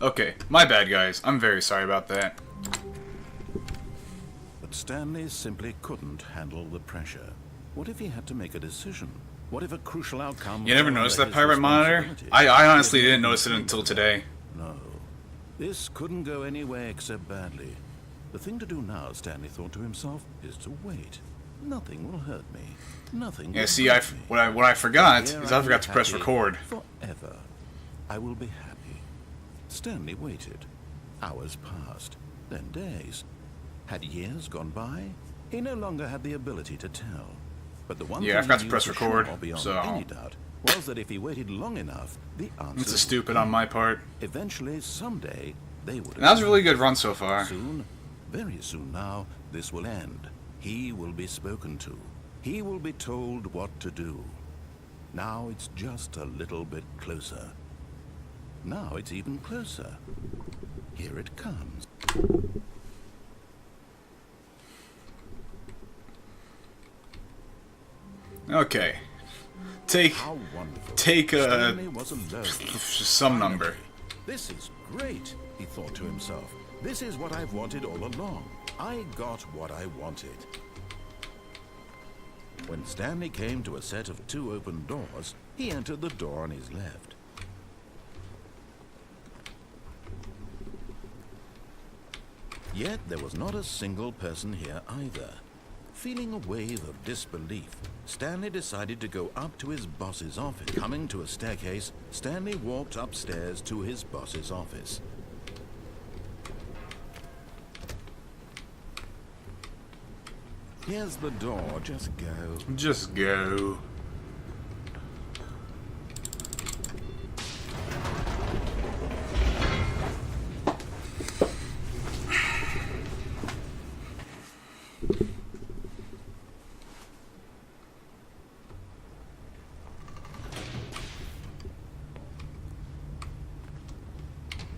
Okay, my bad, guys. I'm very sorry about that. But Stanley simply couldn't handle the pressure. What if he had to make a decision? What if a crucial outcome... You never fell noticed under that his pirate monitor? responsibility? I honestly didn't notice it until today. No. This couldn't go anywhere except badly. The thing to do now, Stanley thought to himself, is to wait. Nothing will hurt me. Nothing Yeah, will see, hurt me. what I forgot Here is I I will forgot be to press happy record. Forever. I will be happy. Stanley waited. Hours passed, then days. Had years gone by? He no longer had the ability to tell. But the one Yeah, I thing forgot he to knew press for record, sure, beyond so- any doubt, was that if he waited long enough, the answer It's a stupid on my part. eventually, someday, they would. And that was a really good run so far. Soon, very soon now, this will end. He will be spoken to. He will be told what to do. Now it's just a little bit closer. Now it's even closer. Here it comes. Okay. Take How wonderful. take Stanley was alone. some number. This is great, he thought to himself. This is what I've wanted all along. I got what I wanted. When Stanley came to a set of 2 open doors, he entered the door on his left. Yet there was not a single person here either. Feeling a wave of disbelief, Stanley decided to go up to his boss's office. Coming to a staircase, Stanley walked upstairs to his boss's office. Here's the door, just go. Just go.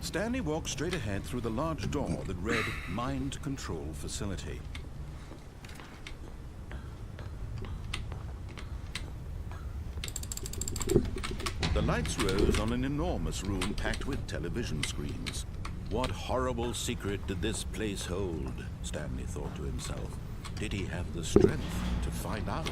Stanley walked straight ahead through the large door that read Mind Control Facility. The lights rose on an enormous room packed with television screens. What horrible secret did this place hold? Stanley thought to himself. Did he have the strength to find out?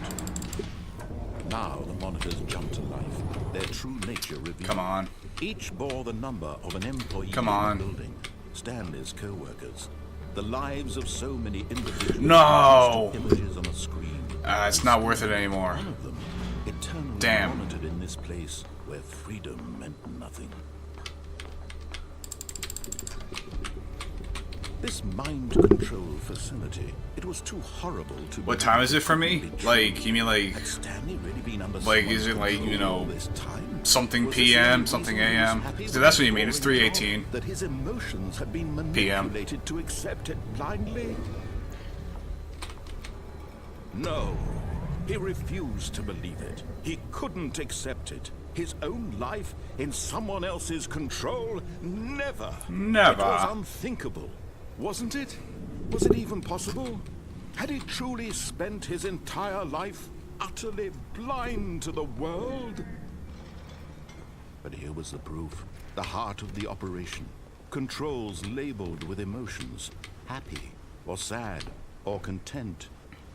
Now the monitors jumped to life, their true nature revealed. Come on. Each bore the number of an employee Come on. in the building, Stanley's co-workers. The lives of so many individuals. No! Images on a screen. It's not worth it anymore. One of them, eternally Damn. monitored in this place where freedom meant nothing. This mind control facility, it was too horrible to What believe time is it for could me? be true. Like, you mean like Had Stanley really been under like, someone's is it like, you control all know, this time? something Was this PM, any something reason he was AM? happy So with that's what the you mean, it's boring 3:18 job, that his emotions had been PM. manipulated to accept it blindly? No, he refused to believe it. He couldn't accept it. His own life in someone else's control? Never. Never. It was unthinkable, wasn't it? Was it even possible? Had he truly spent his entire life utterly blind to the world? But here was the proof. The heart of the operation. Controls labeled with emotions. Happy, or sad, or content.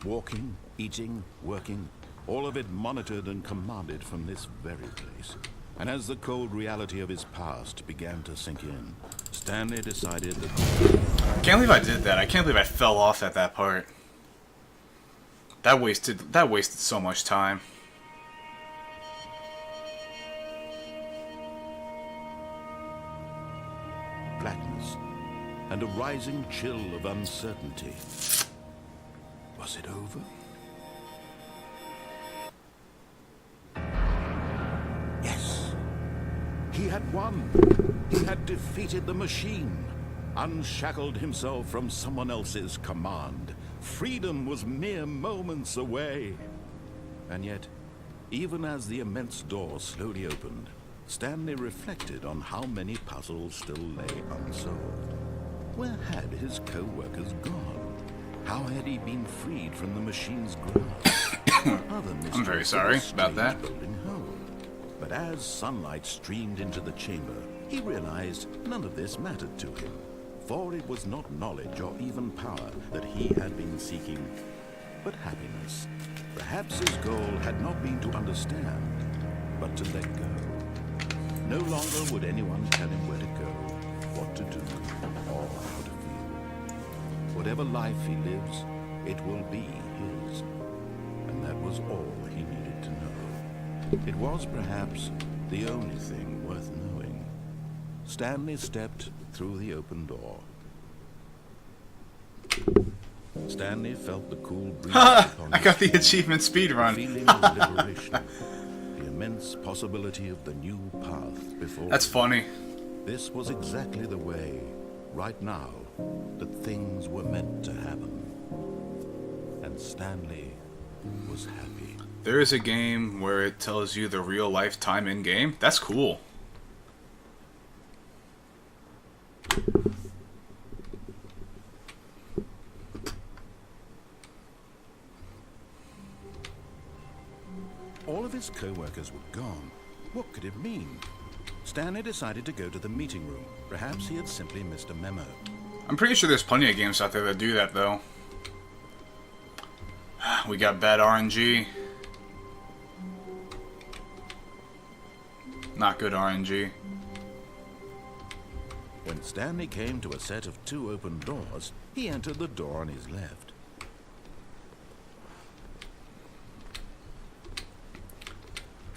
Walking, eating, working. All of it monitored and commanded from this very place. And as the cold reality of his past began to sink in, Stanley decided that... I can't believe I did that. I can't believe I fell off at that part. That wasted so much time. Blackness and a rising chill of uncertainty. Was it over? Yes. He had won. He had defeated the machine, unshackled himself from someone else's command. Freedom was mere moments away. And yet, even as the immense door slowly opened, Stanley reflected on how many puzzles still lay unsolved. Where had his co-workers gone? How had he been freed from the machine's grasp? I'm very sorry about that. Building home. But as sunlight streamed into the chamber, He realized none of this mattered to him, for it was not knowledge or even power that he had been seeking, but happiness. Perhaps his goal had not been to understand, but to let go. No longer would anyone tell him where to go, what to do, or how to feel. Whatever life he lives, it will be his. And that was all he needed to know. It was perhaps the only thing worth knowing. Stanley stepped through the open door. Stanley felt the cool breeze upon I got the his achievement speedrun. feeling of liberation, the immense possibility of the new path before That's him. funny. This was exactly the way, right now, that things were meant to happen. And Stanley was happy. There is a game where it tells you the real life time in game. That's cool. All of his co-workers were gone. What could it mean? Stanley decided to go to the meeting room. Perhaps he had simply missed a memo. I'm pretty sure there's plenty of games out there that do that, though. We got bad RNG. Not good RNG. When Stanley came to a set of 2 open doors, he entered the door on his left.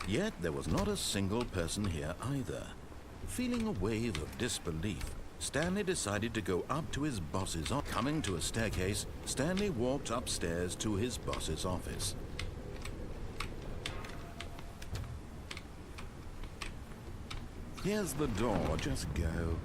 Yet there was not a single person here either. Feeling a wave of disbelief, Stanley decided to go up to his boss's office. Coming to a staircase, Stanley walked upstairs to his boss's office. Here's the door, just go.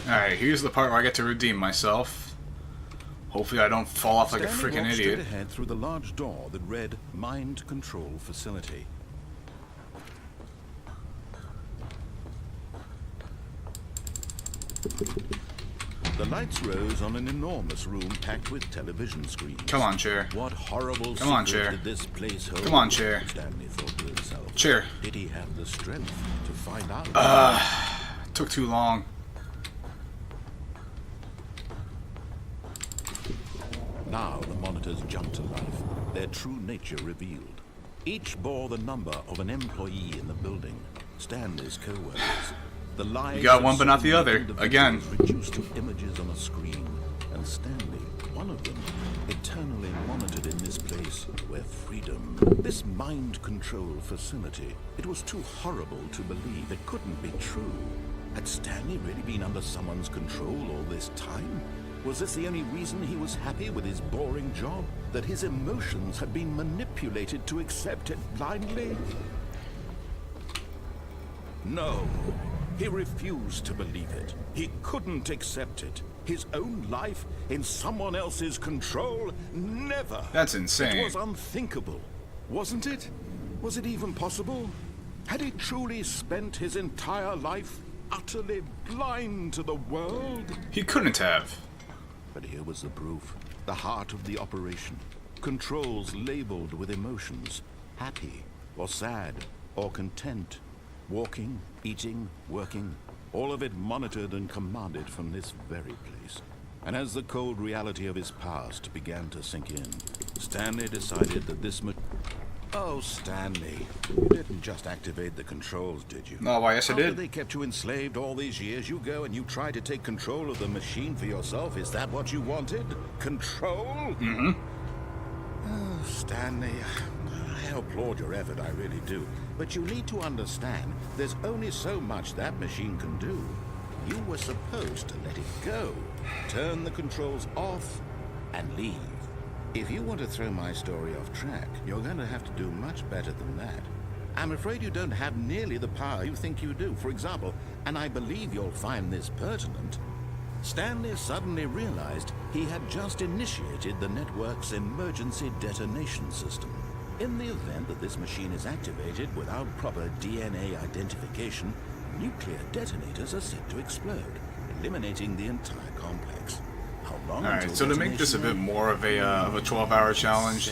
Alright, here's the part where I get to redeem myself. Hopefully I don't fall off like a Stanley freaking walked straight idiot. ahead through the large door that read Mind Control Facility. The lights rose on an enormous room packed with television screens. Come on, chair. What horrible Come on, secret chair. did this place hold? Come on, chair. Stanley thought to himself. Chair. Did he have the strength to find out? Took too long. Now the monitors jumped to life, their true nature revealed. Each bore the number of an employee in the building, Stanley's co-workers. The lives You got of one but not so the many other. individuals Again. reduced to images on a screen, and Stanley, one of them, eternally monitored in this place where freedom, this mind control facility, it was too horrible to believe. It couldn't be true. Had Stanley really been under someone's control all this time? Was this the only reason he was happy with his boring job? That his emotions had been manipulated to accept it blindly? No. He refused to believe it. He couldn't accept it. His own life in someone else's control? Never. That's insane. It was unthinkable. Wasn't it? Was it even possible? Had he truly spent his entire life utterly blind to the world? He couldn't have. But here was the proof. The heart of the operation. Controls labeled with emotions. Happy, or sad, or content. Walking, eating, working. All of it monitored and commanded from this very place. And as the cold reality of his past began to sink in, Stanley decided that this... Oh, Stanley, you didn't just activate the controls, did you? No, why, yes I After did. they kept you enslaved all these years, you go and you try to take control of the machine for yourself. Is that what you wanted? Control? Mm-hmm. Oh, Stanley, I applaud your effort, I really do. But you need to understand, there's only so much that machine can do. You were supposed to let it go, turn the controls off, and leave. If you want to throw my story off track, you're going to have to do much better than that. I'm afraid you don't have nearly the power you think you do. For example, and I believe you'll find this pertinent, Stanley suddenly realized he had just initiated the network's emergency detonation system. In the event that this machine is activated without proper DNA identification, nuclear detonators are set to explode, eliminating the entire complex. How long? Alright, so to make this a bit more of a 12-hour challenge,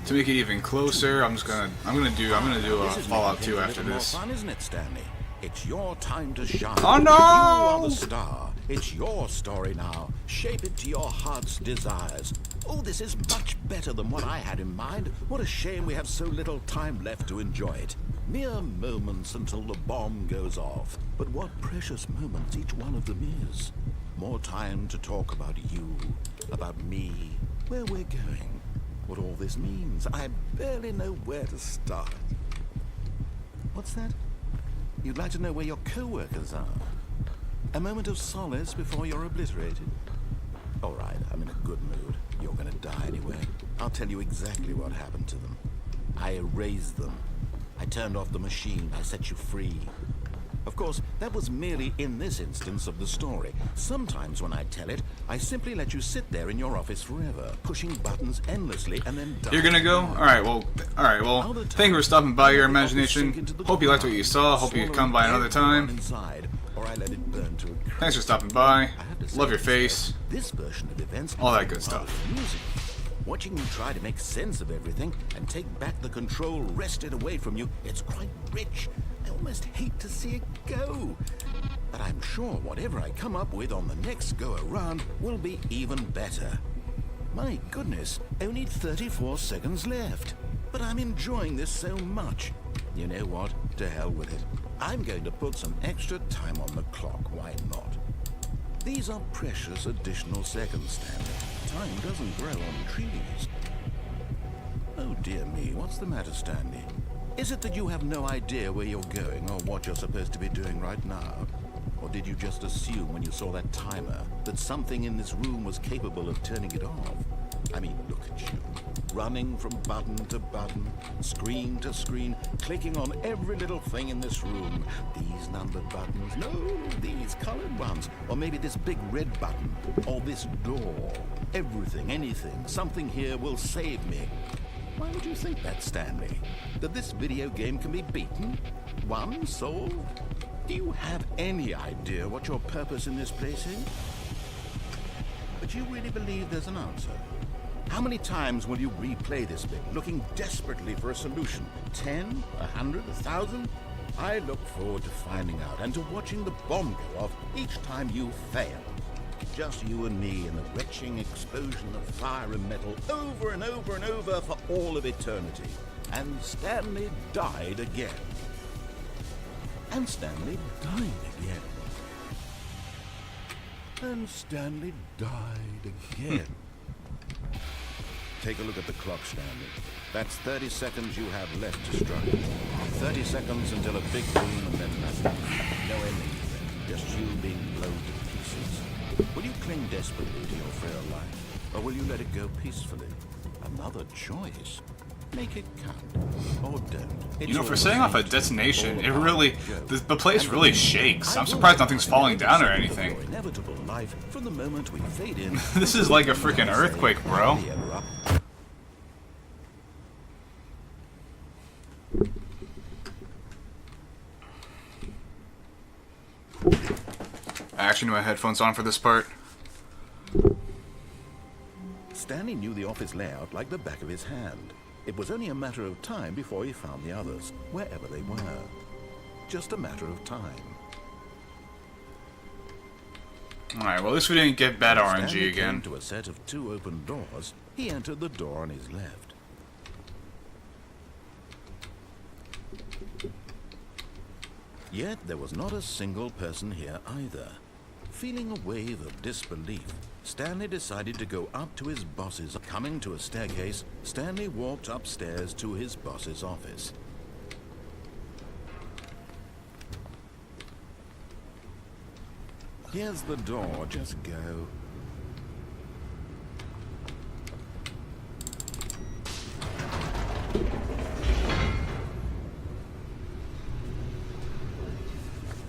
to make it even closer, I'm gonna do Fallout 2 after this. Fun, isn't it, Stanley? It's your time to shine. Oh no! You are the star. It's your story now. Shape it to your heart's desires. Oh, this is much better than what I had in mind. What a shame we have so little time left to enjoy it. Mere moments until the bomb goes off. But what precious moments each one of them is. More time to talk about you, about me, where we're going, what all this means. I barely know where to start. What's that? You'd like to know where your co-workers are? A moment of solace before you're obliterated? All right, I'm in a good mood. You're gonna die anyway. I'll tell you exactly what happened to them. I erased them. I turned off the machine. I set you free. Of course, that was merely in this instance of the story. Sometimes when I tell it, I simply let you sit there in your office forever, pushing buttons endlessly and then die. You're gonna go? Alright, well, thank you for stopping by your imagination. Hope you liked what you saw. Hope you come by another time. Thanks for stopping by. Love your face. This version of events, all that good stuff. Watching you try to make sense of everything and take back the control wrested away from you, it's quite rich. I almost hate to see it go. But I'm sure whatever I come up with on the next go-around will be even better. My goodness, only 34 seconds left. But I'm enjoying this so much. You know what? To hell with it. I'm going to put some extra time on the clock. Why not? These are precious additional seconds, Stanley. Time doesn't grow on trees. Oh dear me, what's the matter, Stanley? Is it that you have no idea where you're going or what you're supposed to be doing right now? Or did you just assume when you saw that timer that something in this room was capable of turning it off? I mean, look at you. Running from button to button, screen to screen, clicking on every little thing in this room. These numbered buttons, no, these colored ones. Or maybe this big red button, or this door. Everything, anything, something here will save me. Why would you think that, Stanley? That this video game can be beaten? Won? Solved? Do you have any idea what your purpose in this place is? But you really believe there's an answer? How many times will you replay this bit, looking desperately for a solution? 10? 100? 1,000? I look forward to finding out and to watching the bomb go off each time you fail. Just you and me in the retching explosion of fire and metal over and over and over for all of eternity. And Stanley died again. And Stanley died again. And Stanley died again. Take a look at the clock, Stanley. That's 30 seconds you have left to struggle. 30 seconds until a big boom and then nothing. No ending, just you being blown to pieces. Will you cling desperately to your frail life, or will you let it go peacefully? Another choice. Make it count, or don't. You know, for setting off a detonation, it really, the place really shakes. I'm surprised nothing's falling down or anything. Inevitable life from the moment we fade in. This is like a freaking earthquake, bro. I actually knew my headphones on for this part. Stanley knew the office layout like the back of his hand. It was only a matter of time before he found the others, wherever they were. Just a matter of time. Alright, well at least we didn't get bad RNG Stanley again. came to a set of 2 open doors. He entered the door on his left. Yet there was not a single person here either. Feeling a wave of disbelief, Stanley decided to go up to his boss's. Coming to a staircase, Stanley walked upstairs to his boss's office. Here's the door, just go.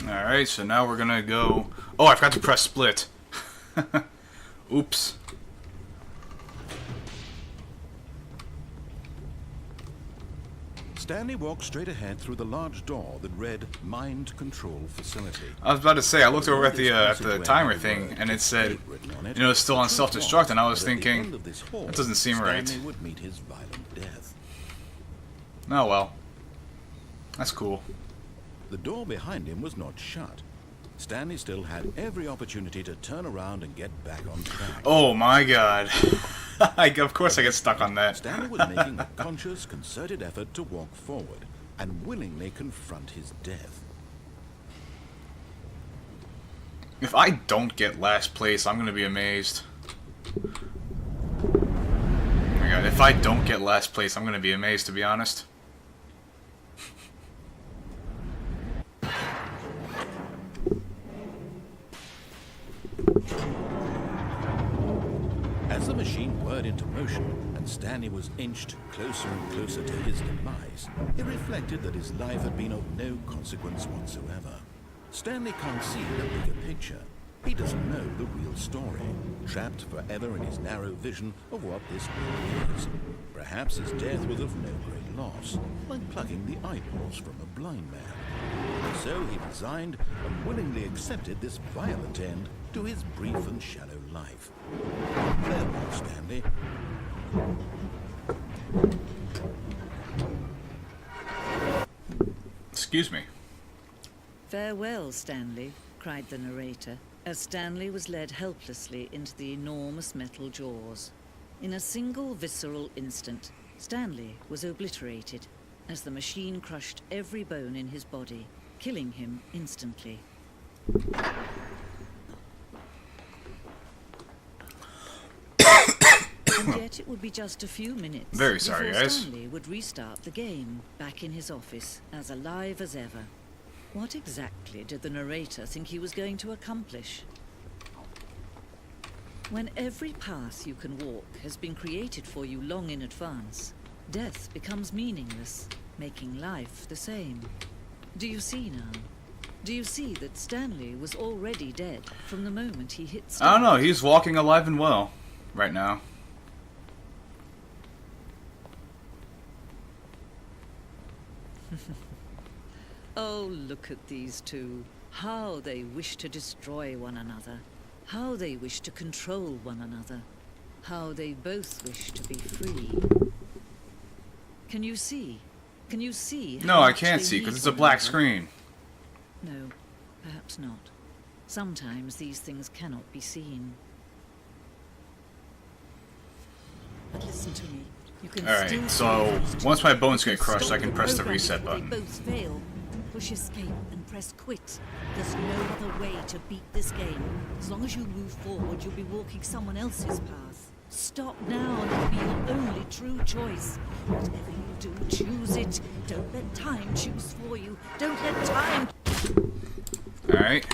Alright, so now we're gonna go... Oh, I forgot to press split. Oops. Stanley walked straight ahead through the large door that read Mind Control Facility. I was about to say, I looked over at the timer thing, and it said, you know, it's still on self-destruct, and I was thinking, that doesn't seem right. Stanley would meet his violent death. Oh well. That's cool. The door behind him was not shut. Stanley still had every opportunity to turn around and get back on track. Oh my god. Of course I get stuck on that. Stanley was making a conscious, concerted effort to walk forward and willingly confront his death. If I don't get last place, I'm gonna be amazed. Oh my god, if I don't get last place, I'm gonna be amazed, to be honest. As the machine whirred into motion and Stanley was inched closer and closer to his demise, it reflected that his life had been of no consequence whatsoever. Stanley can't see the bigger picture. He doesn't know the real story, trapped forever in his narrow vision of what this world is. Perhaps his death was of no great loss, like plucking the eyeballs from a blind man. And so he resigned and willingly accepted this violent end to his brief and shallow life. Farewell, Stanley. Excuse me. Farewell, Stanley, cried the narrator, as Stanley was led helplessly into the enormous metal jaws. In a single visceral instant, Stanley was obliterated, as the machine crushed every bone in his body, killing him instantly. And yet it would be just a few minutes Very sorry, before guys. Stanley would restart the game, back in his office, as alive as ever. What exactly did the narrator think he was going to accomplish? When every path you can walk has been created for you long in advance, death becomes meaningless, making life the same. Do you see now? Do you see that Stanley was already dead from the moment he hit start? I don't know, he's walking alive and well right now. Oh, look at these two. How they wish to destroy one another. How they wish to control one another. How they both wish to be free. Can you see? Can you see? No, I can't see because it's a black screen. No, perhaps not. Sometimes these things cannot be seen. But listen to me. You can Alright, still so see these once my two. bones You get crushed, stop I can press the program reset before button. They both fail. Push escape and press quit. There's no other way to beat this game. As long as you move forward, you'll be walking someone else's path. Stop now and it'll be your only true choice. Whatever you do, choose it. Don't let time choose for you. Don't let time... Alright.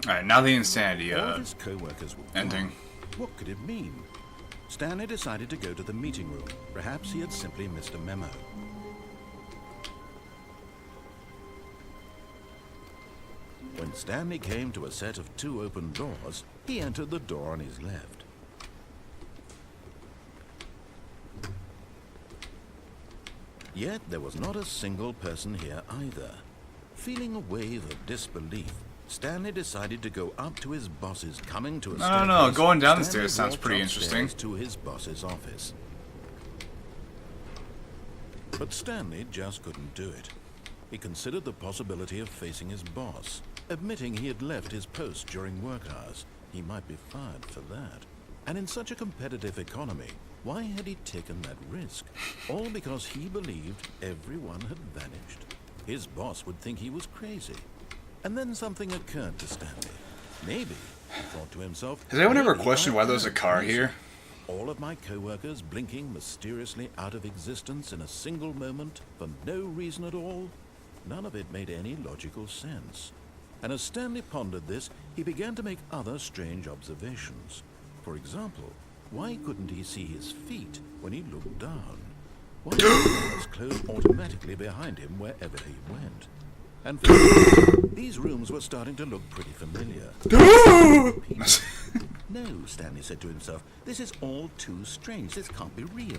Alright, now the insanity All his co-workers were ending. gone. What could it mean? Stanley decided to go to the meeting room. Perhaps he had simply missed a memo. When Stanley came to a set of 2 open doors, he entered the door on his left. Yet there was not a single person here either. Feeling a wave of disbelief, Stanley decided to go up to his boss's coming to a staircase. No, going down the Stanley stairs sounds walked pretty upstairs interesting. to his boss's office. But Stanley just couldn't do it. He considered the possibility of facing his boss, admitting he had left his post during work hours. He might be fired for that. And in such a competitive economy, why had he taken that risk? All because he believed everyone had vanished. His boss would think he was crazy. And then something occurred to Stanley. Maybe, he thought to himself, Has anyone ever maybe questioned I why there's a am car crazy. here? All of my co-workers blinking mysteriously out of existence in a single moment for no reason at all? None of it made any logical sense. And as Stanley pondered this, he began to make other strange observations. For example, why couldn't he see his feet when he looked down? Why did the doors close automatically behind him wherever he went? And finally, these rooms were starting to look pretty familiar. No, Stanley said to himself, this is all too strange. This can't be real.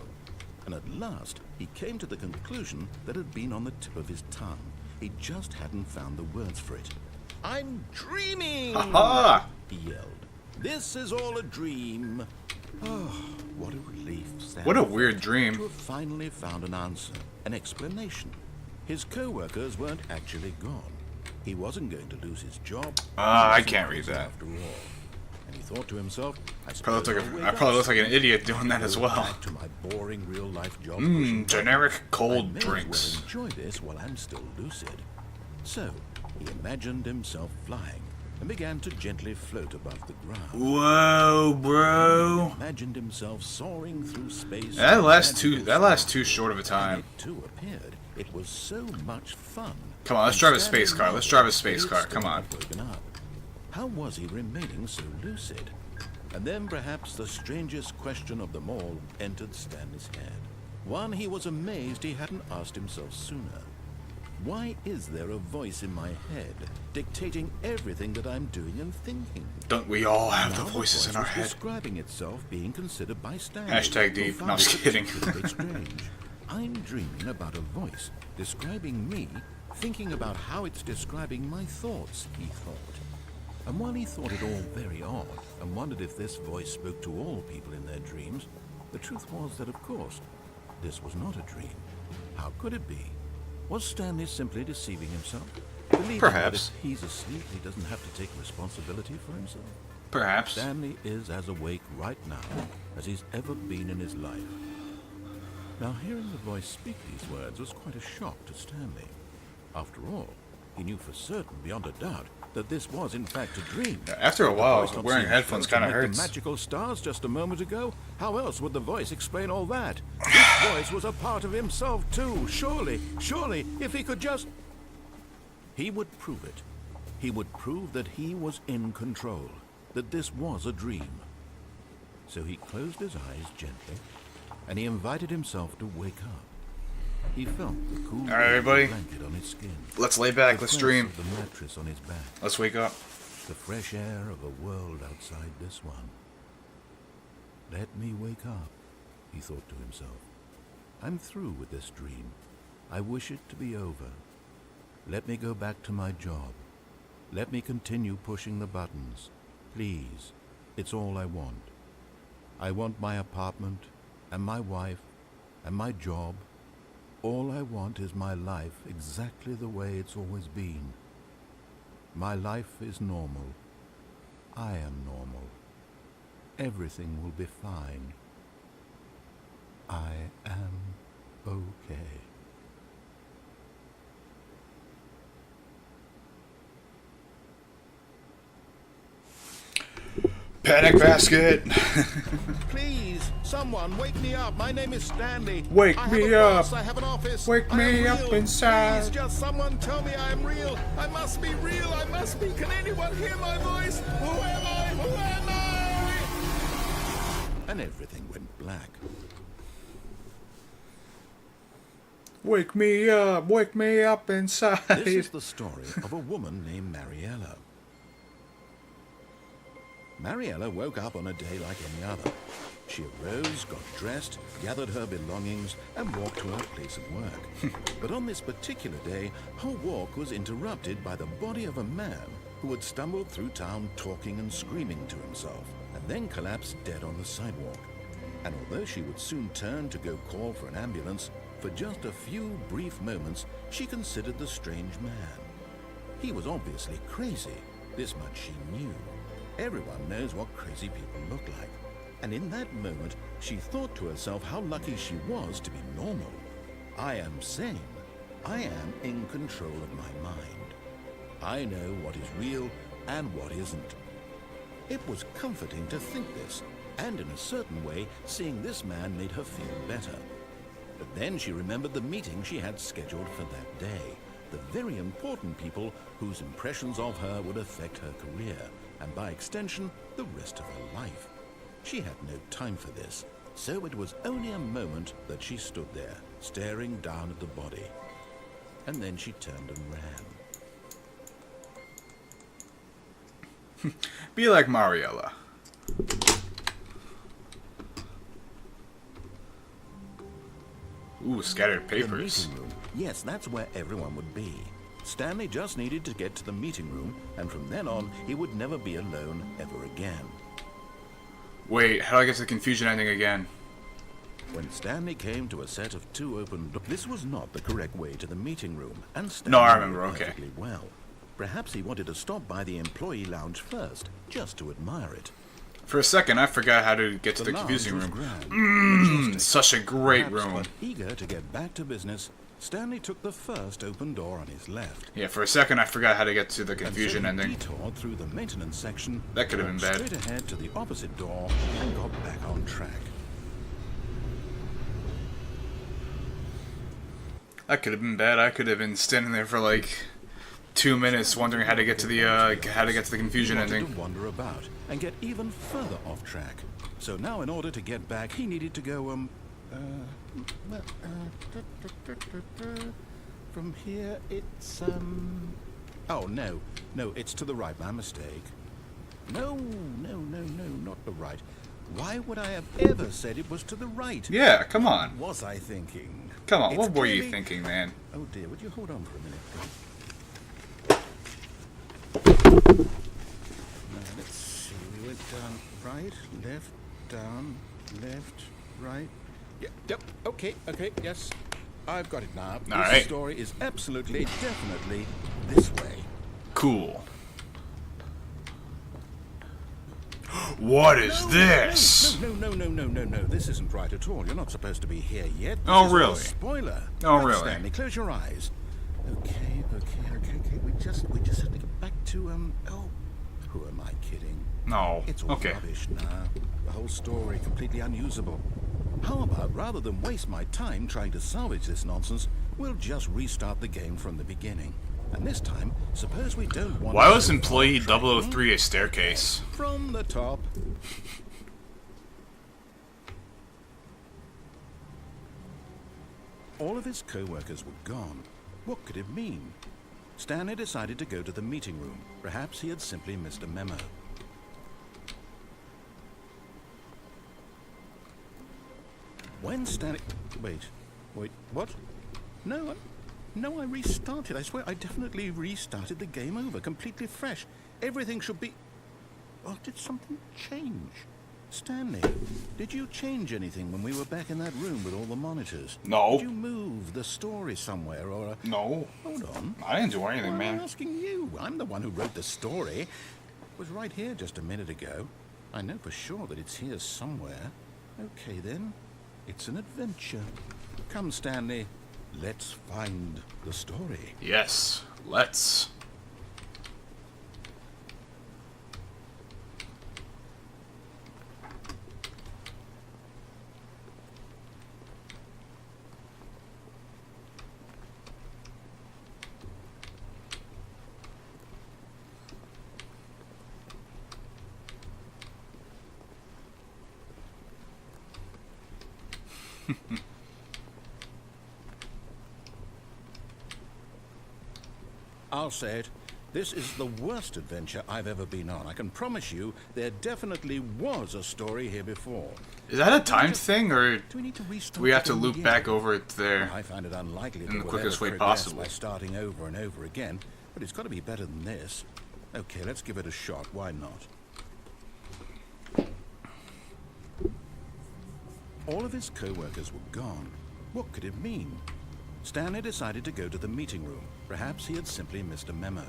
And at last, he came to the conclusion that had been on the tip of his tongue. He just hadn't found the words for it. I'm dreaming! Aha! He yelled. This is all a dream. Oh, what a relief, Stanley. What a weird To dream. have finally found an answer, an explanation. His co-workers weren't actually gone. He wasn't going to lose his job. I can't read that. After all. And he thought to himself, I Probably I probably look like an idiot doing that as well. Back to my boring real-life job. Generic cold I may drinks. as well enjoy this while I'm still lucid. So, he imagined himself flying and began to gently float above the ground. Whoa, bro. Imagined himself soaring through space. That lasts too short of a And time. it too appeared. It was so much fun. Come on, let's And drive a Stanley space car. Let's knew drive a space he car. had Come on. still woken up. How was he remaining so lucid? And then perhaps the strangest question of them all entered Stanley's head. One he was amazed he hadn't asked himself sooner. Why is there a voice in my head dictating everything that I'm doing and thinking? Don't we all have the Now voices in voice our was head? describing itself being considered by Stanley. Hashtag who deep. found No, I'm just it kidding. particularly a bit strange. I'm dreaming about a voice describing me, thinking about how it's describing my thoughts, he thought. And while he thought it all very odd and wondered if this voice spoke to all people in their dreams, the truth was that, of course, this was not a dream. How could it be? Was Stanley simply deceiving himself? Believing Perhaps. that if he's asleep, he doesn't have to take responsibility for himself? Perhaps. Stanley is as awake right now as he's ever been in his life. Now, hearing the voice speak these words was quite a shock to Stanley. After all, he knew for certain, beyond a doubt, that this was in fact a dream. After a But the while, voice not wearing seeing headphones floating kind of like the hurts. magical stars just a moment ago? How else would the voice explain all that? This voice was a part of himself too. Surely, if he could just... He would prove it. He would prove that he was in control, that this was a dream. So he closed his eyes gently, and he invited himself to wake up. He felt the cool All right, everybody. blanket on his skin. Let's lay back. The Let's press dream. of the mattress on his back. Let's wake up. The fresh air of a world outside this one. Let me wake up, he thought to himself. I'm through with this dream. I wish it to be over. Let me go back to my job. Let me continue pushing the buttons. Please, it's all I want. I want my apartment, and my wife, and my job. All I want is my life exactly the way it's always been. My life is normal. I am normal. Everything will be fine. I am okay. Panic basket. Please, someone, wake me up. My name is Stanley. Wake I me have a boss, up. I have an office. Wake I am me up real. inside. Please, just someone tell me I am real. I must be real. I must be. Can anyone hear my voice? Who am I? Who am I? And everything went black. Wake me up. Wake me up inside. This is the story of a woman named Mariella. Mariella woke up on a day like any other. She arose, got dressed, gathered her belongings, and walked to her place of work. But on this particular day, her walk was interrupted by the body of a man who had stumbled through town talking and screaming to himself, and then collapsed dead on the sidewalk. And although she would soon turn to go call for an ambulance, for just a few brief moments, she considered the strange man. He was obviously crazy. This much she knew. Everyone knows what crazy people look like. And in that moment, she thought to herself how lucky she was to be normal. I am sane. I am in control of my mind. I know what is real and what isn't. It was comforting to think this, and in a certain way, seeing this man made her feel better. But then she remembered the meeting she had scheduled for that day, the very important people whose impressions of her would affect her career, and by extension, the rest of her life. She had no time for this, so it was only a moment that she stood there, staring down at the body. And then she turned and ran. Be like Mariella. Ooh, scattered The papers. meeting room. Yes, that's where everyone would be. Stanley just needed to get to the meeting room, and from then on, he would never be alone ever again. Wait, how do I get to the confusion ending again? When Stanley came to a set of 2 open doors, this was not the correct way to the meeting room, and Stanley No, I knew remember, it okay. perfectly well. Perhaps he wanted to stop by the employee lounge first, just to admire it. For a second, I forgot how to get to the lounge confusing was room. grand, Such a great perhaps, room. but eager to get back to business, Stanley took the first open door on his left. Yeah, for a second, I forgot how to get to the confusion and so he ending. detoured through the maintenance section. That could have been bad. Straight ahead to the opposite door and got back on track. That could have been bad. I could have been standing there for like 2 minutes wondering how to get to the confusion He wanted ending. to wander about and get even further off track. So now, in order to get back, he needed to go from here. It's Oh no, it's to the right. My mistake. No, not the right. Why would I have ever said it was to the right? Yeah, come on. What was I thinking? Come on, It's what were you clearly- thinking, man? Oh dear, would you hold on for a minute? Now, let's see, we went down right, left, right. Yep, okay, yes. I've got it now. This right. story is absolutely, definitely this way. Cool. What is this? No. This isn't right at all. You're not supposed to be here yet. This Oh, is all a really? spoiler. Oh, Right, really? Stanley, close your eyes. Okay. We just have to get back to Oh, who am I kidding? No. It's all Okay. rubbish now. The whole story completely unusable. How about, rather than waste my time trying to salvage this nonsense, we'll just restart the game from the beginning. And this time, suppose we don't want. Why was Employee 003 a staircase? From the top. All of his co-workers were gone. What could it mean? Stanley decided to go to the meeting room. Perhaps he had simply missed a memo. When Stanley... Wait, what? No, I restarted. I swear, I definitely restarted the game over, completely fresh. Everything should be... Well, did something change? Stanley, did you change anything when we were back in that room with all the monitors? No. Did you move the story somewhere or a... No. Hold on. I didn't do anything, Well, I'm man. asking you. I'm the one who wrote the story. It was right here just a minute ago. I know for sure that it's here somewhere. Okay, then. It's an adventure. Come, Stanley. Let's find the story. Yes, let's. I'll say it. This is the worst adventure I've ever been on. I can promise you there definitely was a story here before. Is that a timed thing, or Do we need to restart do we have the to game loop again? back over it there? I find it unlikely In that the we'll quickest ever way progress possible. by starting over and over again, but it's got to be better than this. Okay, let's give it a shot. Why not? All of his co-workers were gone. What could it mean? Stanley decided to go to the meeting room. Perhaps he had simply missed a memo.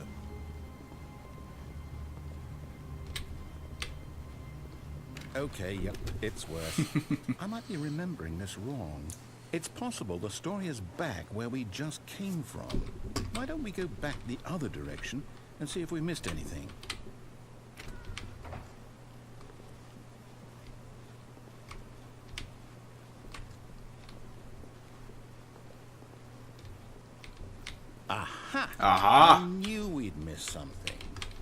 Okay, yep, it's worse. I might be remembering this wrong. It's possible the story is back where we just came from. Why don't we go back the other direction and see if we missed anything? Aha! Aha! I knew we'd miss something.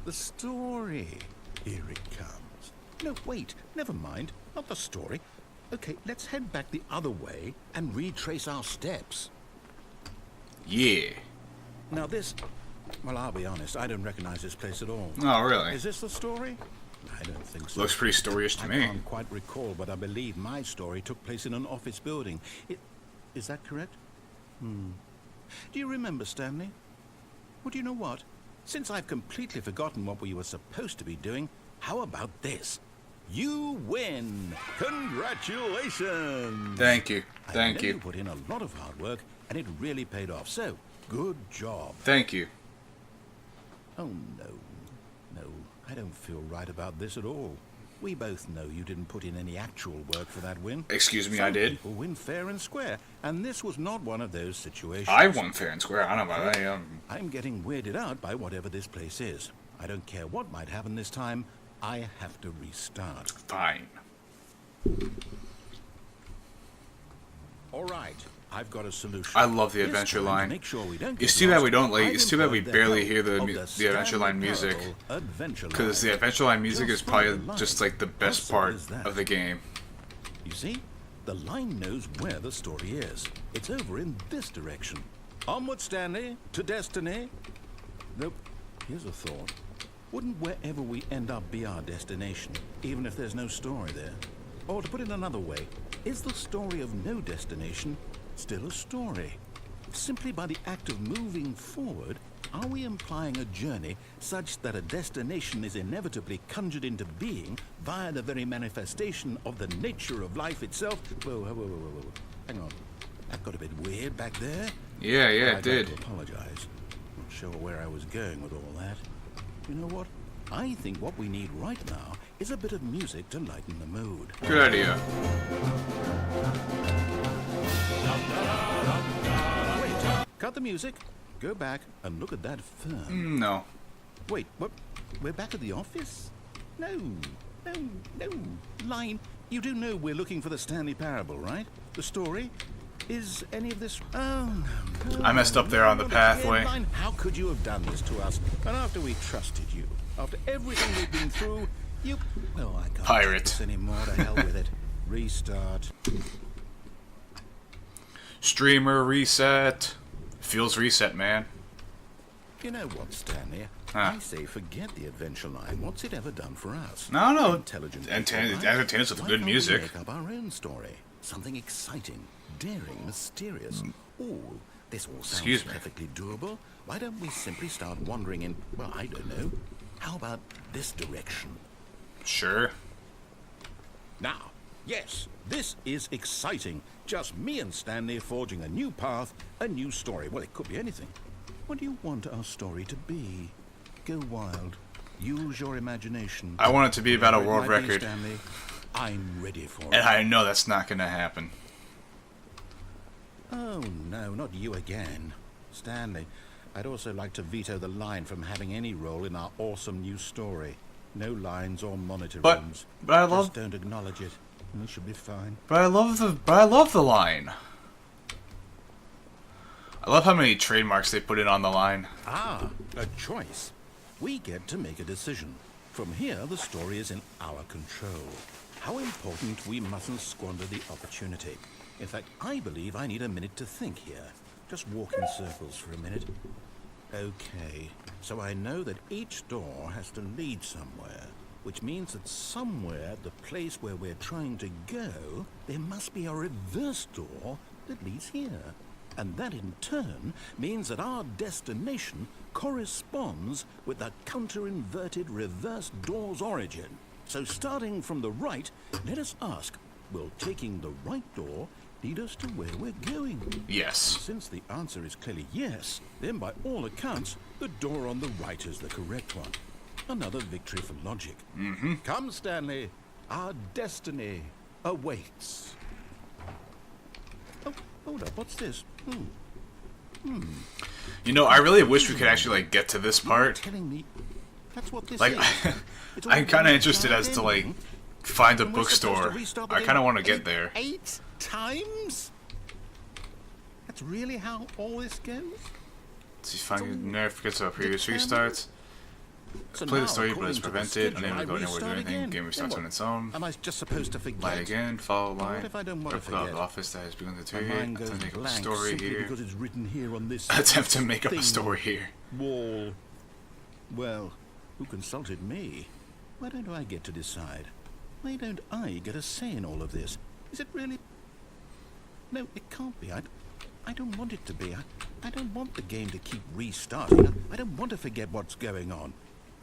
The story. Here it comes. No, wait. Never mind. Not the story. Okay, let's head back the other way and retrace our steps. Yeah. Now this... Well, I'll be honest. I don't recognize this place at all. Oh, really? Is this the story? I don't think so. Looks pretty storyish to I me. can't quite recall, but I believe my story took place in an office building. Is that correct? Do you remember, Stanley? Well, do you know what? Since I've completely forgotten what we were supposed to be doing, how about this? You win! Congratulations! Thank you. I Thank know you. You put in a lot of hard work, and it really paid off. So, good job. Thank you. Oh, no, I don't feel right about this at all. We both know you didn't put in any actual work for that win. Excuse me, Some I did. people win fair and square, and this was not one of those situations. I won fair and square. I don't know about that. I'm getting weirded out by whatever this place is. I don't care what might happen this time. I have to restart. Fine. All right, I've got a solution. I love the This adventure time, to line. make sure we don't It's get too bad lost, we don't like. I've It's too bad we employed barely help hear the of the adventure Stanley line music. Parable adventure Because the line. adventure line music is Just follow probably the line. just like the best How simple part is that? of the game. You see, the line knows where the story is. It's over in this direction. Onward, Stanley, to destiny. Nope. Here's a thought. Wouldn't wherever we end up be our destination, even if there's no story there? Or to put it another way, is the story of no destination still a story? Simply by the act of moving forward, are we implying a journey such that a destination is inevitably conjured into being via the very manifestation of the nature of life itself? Whoa. Hang on. That got a bit weird back there. Yeah, it I'd did. like to apologize. Not sure where I was going with all that. You know what? I think what we need right now is a bit of music to lighten the mood. Good idea. Wait, cut the music, go back and look at that firm. No. Wait, what? We're back at the office? No. Line, you do know we're looking for the Stanley Parable, right? The story? Is any of this... Oh, no. I messed up there on the Not pathway. again, Line. How could you have done this to us? And after we trusted you, after everything we've been through, you... Oh, I can't Pirate. take this anymore. To hell with it. Restart. Streamer reset. Feels reset, man. You know what, Stanley? Huh. I say forget the adventure line. What's it ever done for us? No. Intelligent. Entertains people, right? entertains with Why good can't we music. make up our own story. Something exciting, daring, mysterious. Ooh, this all sounds Excuse me. perfectly doable. Why don't we simply start wandering in, well, I don't know. How about this direction? Sure. Now, yes, this is exciting. Just me and Stanley forging a new path, a new story. Well, it could be anything. What do you want our story to be? Go wild. Use your imagination. I want it to be about a Whatever it world might be, record. Stanley, I'm ready for it. And I know that's not gonna happen. Oh, no, not you again. Stanley, I'd also like to veto the line from having any role in our awesome new story. No lines or monitor But rooms. I Just love don't acknowledge it. And we should be fine. I love the line. I love how many trademarks they put in on the line. Ah, a choice. We get to make a decision. From here, the story is in our control. How important we mustn't squander the opportunity. In fact, I believe I need a minute to think here. Just walk in circles for a minute. Okay, so I know that each door has to lead somewhere, which means that somewhere at the place where we're trying to go, there must be a reverse door that leads here. And that in turn means that our destination corresponds with the counter-inverted reverse door's origin. So starting from the right, let us ask, will taking the right door lead us to where we're going? Yes. Since the answer is clearly yes, then by all accounts, the door on the right is the correct one. Another victory for logic. Come, Stanley. Our destiny awaits. Oh, hold up. What's this? You know, I really wish we could actually like get to this part. Telling me that's what this Like, is. It's all I'm kind of one interested as to like ending. find a And we're supposed to bookstore. restart the I game kind of want to get there. 8 times? That's really how all this goes? See, find never forgets about previous restarts. So Play now, the story, but according it's to the prevented. schedule, Unable to go I anywhere or do restart anything. again. Game Then restarts what? on its own. Am I just supposed to forget? Line again, follow line. What if I don't want to Replicate forget? the office that has begun to My deteriorate. mind goes Attempt to make up a blank story simply here. because it's written here on this Attempt to make up a thing. story here. Wall. Well, who consulted me? Why don't I get to decide? Why don't I get a say in all of this? Is it really... No, it can't be. I don't want it to be. I don't want the game to keep restarting. I don't want to forget what's going on.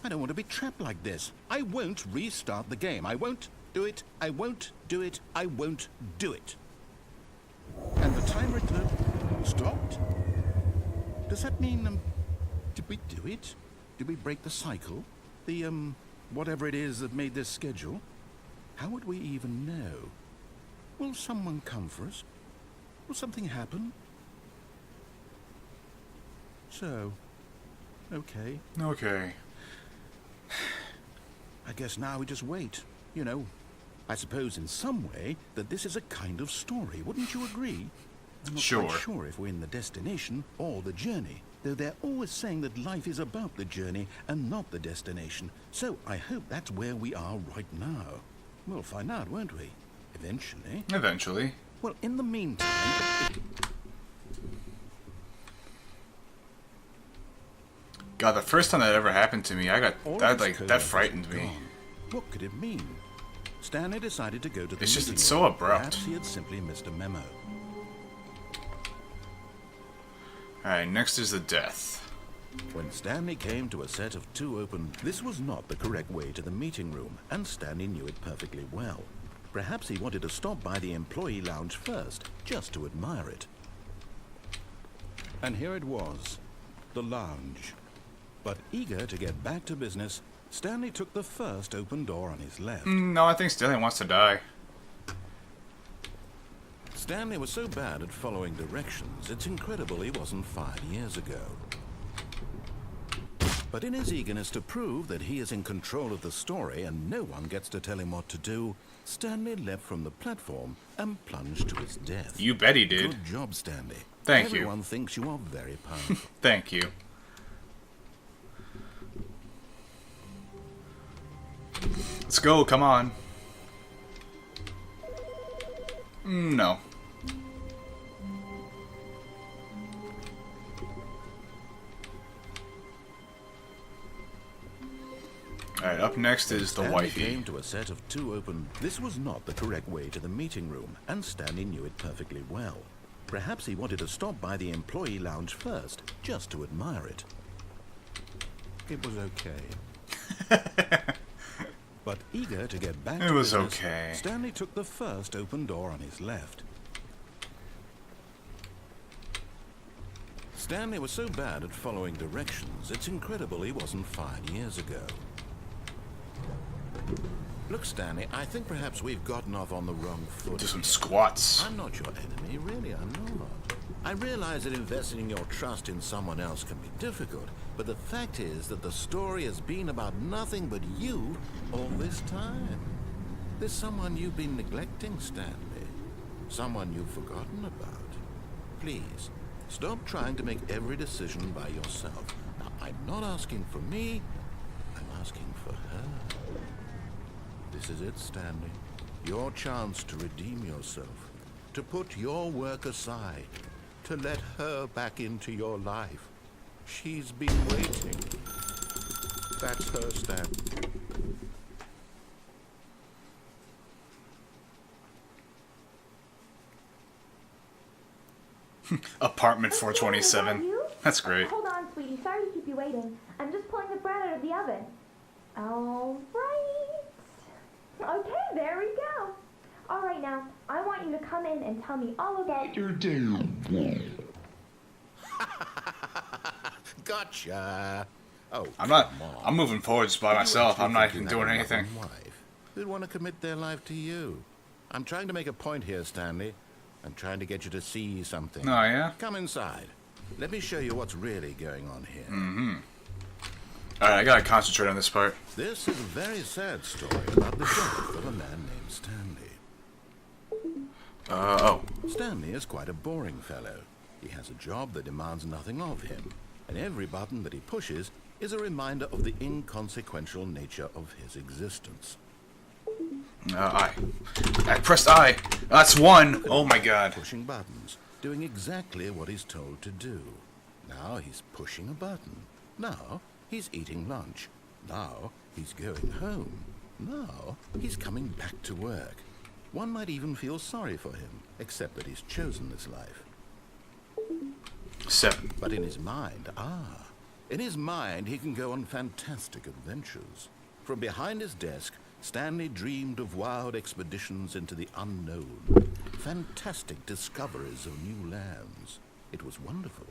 I don't want to be trapped like this. I won't restart the game. I won't do it. I won't do it. I won't do it. And the timer stopped? Does that mean, did we do it? Did we break the cycle? The, whatever it is that made this schedule? How would we even know? Will someone come for us? Will something happen? So, okay. Okay. I guess now we just wait. You know, I suppose in some way that this is a kind of story. Wouldn't you agree? I'm not Sure. quite sure if we're in the destination or the journey, though they're always saying that life is about the journey and not the destination. So I hope that's where we are right now. We'll find out, won't we? Eventually. Eventually. Well, in the meantime... God, the first time that ever happened to me, all that of like his that code frightened was me. gone. What could it mean? Stanley decided to go to the It's just meeting it's so room. abrupt. Perhaps he had simply missed a memo. Alright, next is the death. When Stanley came to a set of 2 open, this was not the correct way to the meeting room, and Stanley knew it perfectly well. Perhaps he wanted to stop by the employee lounge first, just to admire it. And here it was, the lounge. But eager to get back to business, Stanley took the first open door on his left. No, I think Stanley wants to die. Stanley was so bad at following directions, it's incredible he wasn't 5 years ago. But in his eagerness to prove that he is in control of the story and no one gets to tell him what to do, Stanley leapt from the platform and plunged to his death. You bet he did. Good job, Stanley. Thank you. Everyone thinks you are very powerful. Thank you. Let's go, come on. No. Alright, up next is the Stanley wifey. came to a set of 2 open... This was not the correct way to the meeting room, and Stanley knew it perfectly well. Perhaps he wanted to stop by the employee lounge first, just to admire it. It was okay. But eager to get back It to was business, okay. Stanley took the first open door on his left. Stanley was so bad at following directions, it's incredible he wasn't 5 years ago. Look, Stanley, I think perhaps we've gotten off on the wrong foot. Do some squats. I'm not your enemy, really, I'm not. I realize that investing your trust in someone else can be difficult, but the fact is that the story has been about nothing but you all this time. There's someone you've been neglecting, Stanley. Someone you've forgotten about. Please, stop trying to make every decision by yourself. Now, I'm not asking for me, I'm asking for her. This is it, Stanley. Your chance to redeem yourself. To put your work aside. To let her back into your life. She's been waiting. That's her, Stanley. Apartment 427. That's great. Hold on, sweetie. Sorry to keep you waiting. I'm just pulling the bread out of the oven. All right. Okay, there we go. All right, now, I want you to come in and tell me all about your day. Gotcha. Oh, I'm moving forward just by myself. I'm not even doing anything. Wife who'd want to commit their life to you. I'm trying to make a point here, Stanley. I'm trying to get you to see something. Oh, yeah? Come inside. Let me show you what's really going on here. Mm-hmm. Alright, I gotta concentrate on this part. This is a very sad story about the death of a man named Stanley. Oh. Stanley is quite a boring fellow. He has a job that demands nothing of him, and every button that he pushes is a reminder of the inconsequential nature of his existence. I pressed I. That's one. Oh my god. Pushing buttons, doing exactly what he's told to do. Now he's pushing a button. Now he's eating lunch. Now He's going home. Now, he's coming back to work. One might even feel sorry for him, except that he's chosen this life. 7. But in his mind, in his mind he can go on fantastic adventures. From behind his desk, Stanley dreamed of wild expeditions into the unknown, fantastic discoveries of new lands. It was wonderful.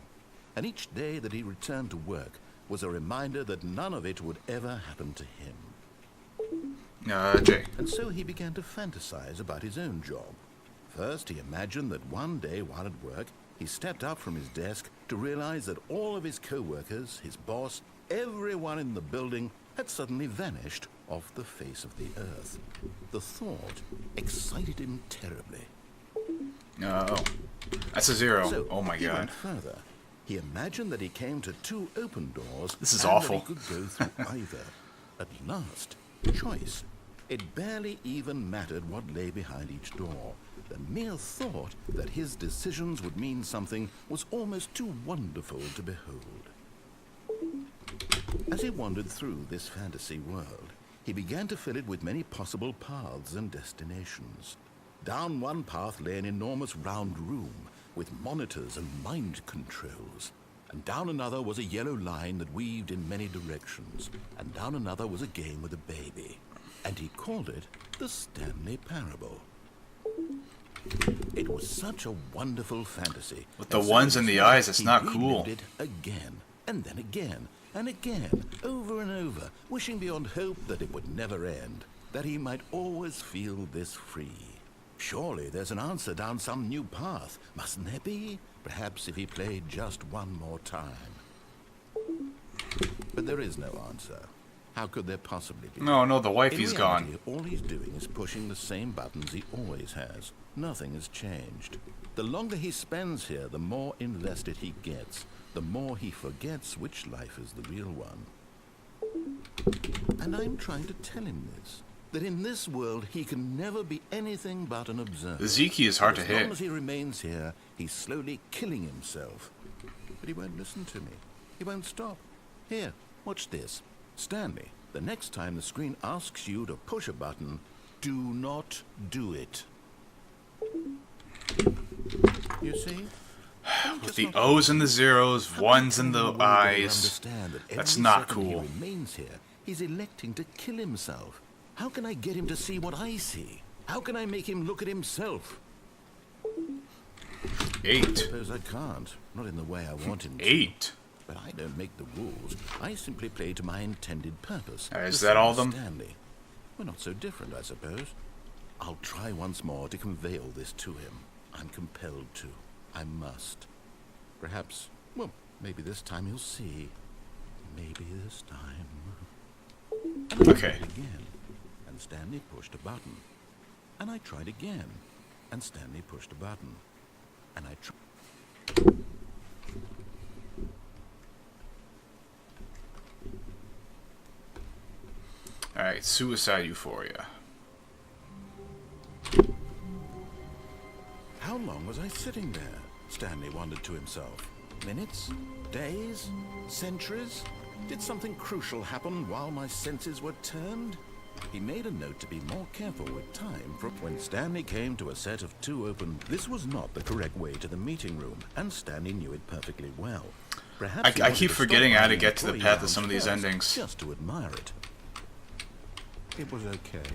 And each day that he returned to work was a reminder that none of it would ever happen to him. Jay. And so he began to fantasize about his own job. First, he imagined that one day while at work, he stepped up from his desk to realize that all of his co-workers, his boss, everyone in the building had suddenly vanished off the face of the earth. The thought excited him terribly. Oh. That's a 0. So Oh my he god. went further. He imagined that he came to 2 open doors. This is and awful. that he could go through either. At last, choice. It barely even mattered what lay behind each door. The mere thought that his decisions would mean something was almost too wonderful to behold. As he wandered through this fantasy world, he began to fill it with many possible paths and destinations. Down one path lay an enormous round room with monitors and mind controls. And down another was a yellow line that weaved in many directions. And down another was a game with a baby. And he called it the Stanley Parable. It was such a wonderful fantasy. With the ones in the eyes, it's not cool. He relived it again, and then again, and again, over and over, wishing beyond hope that it would never end, that he might always feel this free. Surely there's an answer down some new path, mustn't there be? Perhaps if he played just one more time. But there is no answer. How could there possibly be? No, the wife, In he's reality, gone. all he's doing is pushing the same buttons he always has. Nothing has changed. The longer he spends here, the more invested he gets. The more he forgets which life is the real one. And I'm trying to tell him this. That in this world, he can never be anything but an observer. The Z-key is hard to As long hit. as he remains here, he's slowly killing himself. But he won't listen to me. He won't stop. Here, watch this. Stanley, the next time the screen asks you to push a button, do not do it. You see? With the O's and the zeros, ones and the eyes. That's not cool. He remains here. He's electing to kill himself. How can I get him to see what I see? How can I make him look at himself? 8. Suppose I can't. Not in the way I want him to. 8. But I don't make the rules. I simply play to my intended purpose. Is The that same all as of them? Stanley. We're not so different, I suppose. I'll try once more to convey all this to him. I'm compelled to. I must. Perhaps, well, maybe this time he'll see. Maybe this time. And I Okay. tried again, and Stanley pushed a button. And I tried again, and Stanley pushed a button. And I tried. Alright, suicide euphoria. How long was I sitting there? Stanley wondered to himself. Minutes? Days? Centuries? Did something crucial happen while my senses were turned? He made a note to be more careful with time for when Stanley came to a set of 2 open. This was not the correct way to the meeting room, and Stanley knew it perfectly well. Perhaps he I wanted keep to forgetting stop how by to the get to the employee path of lounge some of these first, endings. just to admire it. It was okay.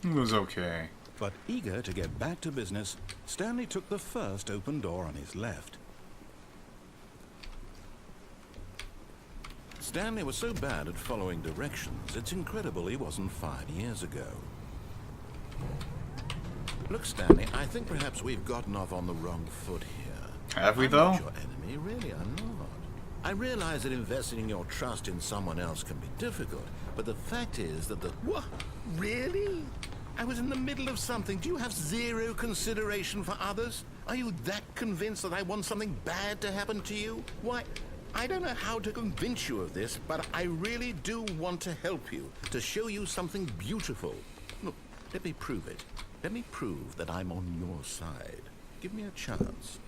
It was okay. But eager to get back to business, Stanley took the first open door on his left. Stanley was so bad at following directions, it's incredible he wasn't 5 years ago. Look, Stanley, I think perhaps we've gotten off on the wrong foot here. Have we, I'm though? not your enemy, really, I'm not. I realize that investing your trust in someone else can be difficult, but the fact is that the... What? Really? I was in the middle of something. Do you have zero consideration for others? Are you that convinced that I want something bad to happen to you? Why, I don't know how to convince you of this, but I really do want to help you, to show you something beautiful. Look, let me prove it. Let me prove that I'm on your side. Give me a chance.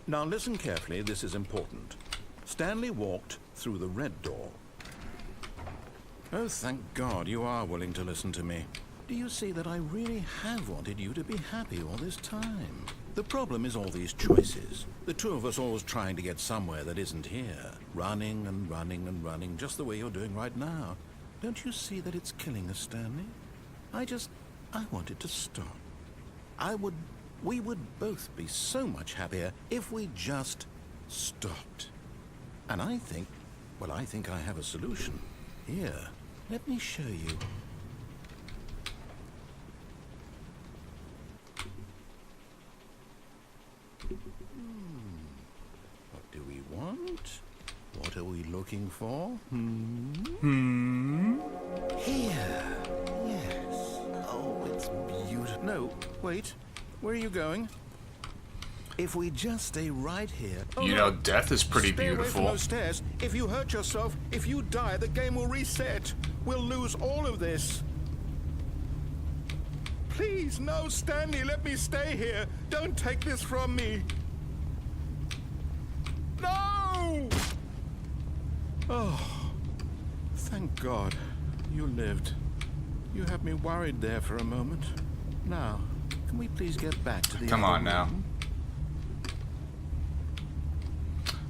Now listen carefully, this is important. Stanley walked through the red door. Oh, thank God you are willing to listen to me. Do you see that I really have wanted you to be happy all this time? The problem is all these choices. The two of us always trying to get somewhere that isn't here. Running and running and running, just the way you're doing right now. Don't you see that it's killing us, Stanley? I wanted to stop. We would both be so much happier if we just stopped. And I think I have a solution. Here, let me show you. What do we want? What are we looking for? Here. Yes. Oh, it's beautiful. No, wait. Where are you going? If we just stay right here... You know, death is pretty Stay away from beautiful. those stairs. If you hurt yourself, if you die, the game will reset. We'll lose all of this. Please, no, Stanley, let me stay here. Don't take this from me. No! Oh, thank God. You lived. You had me worried there for a moment. Now, can we please get back to the Come other on now. room?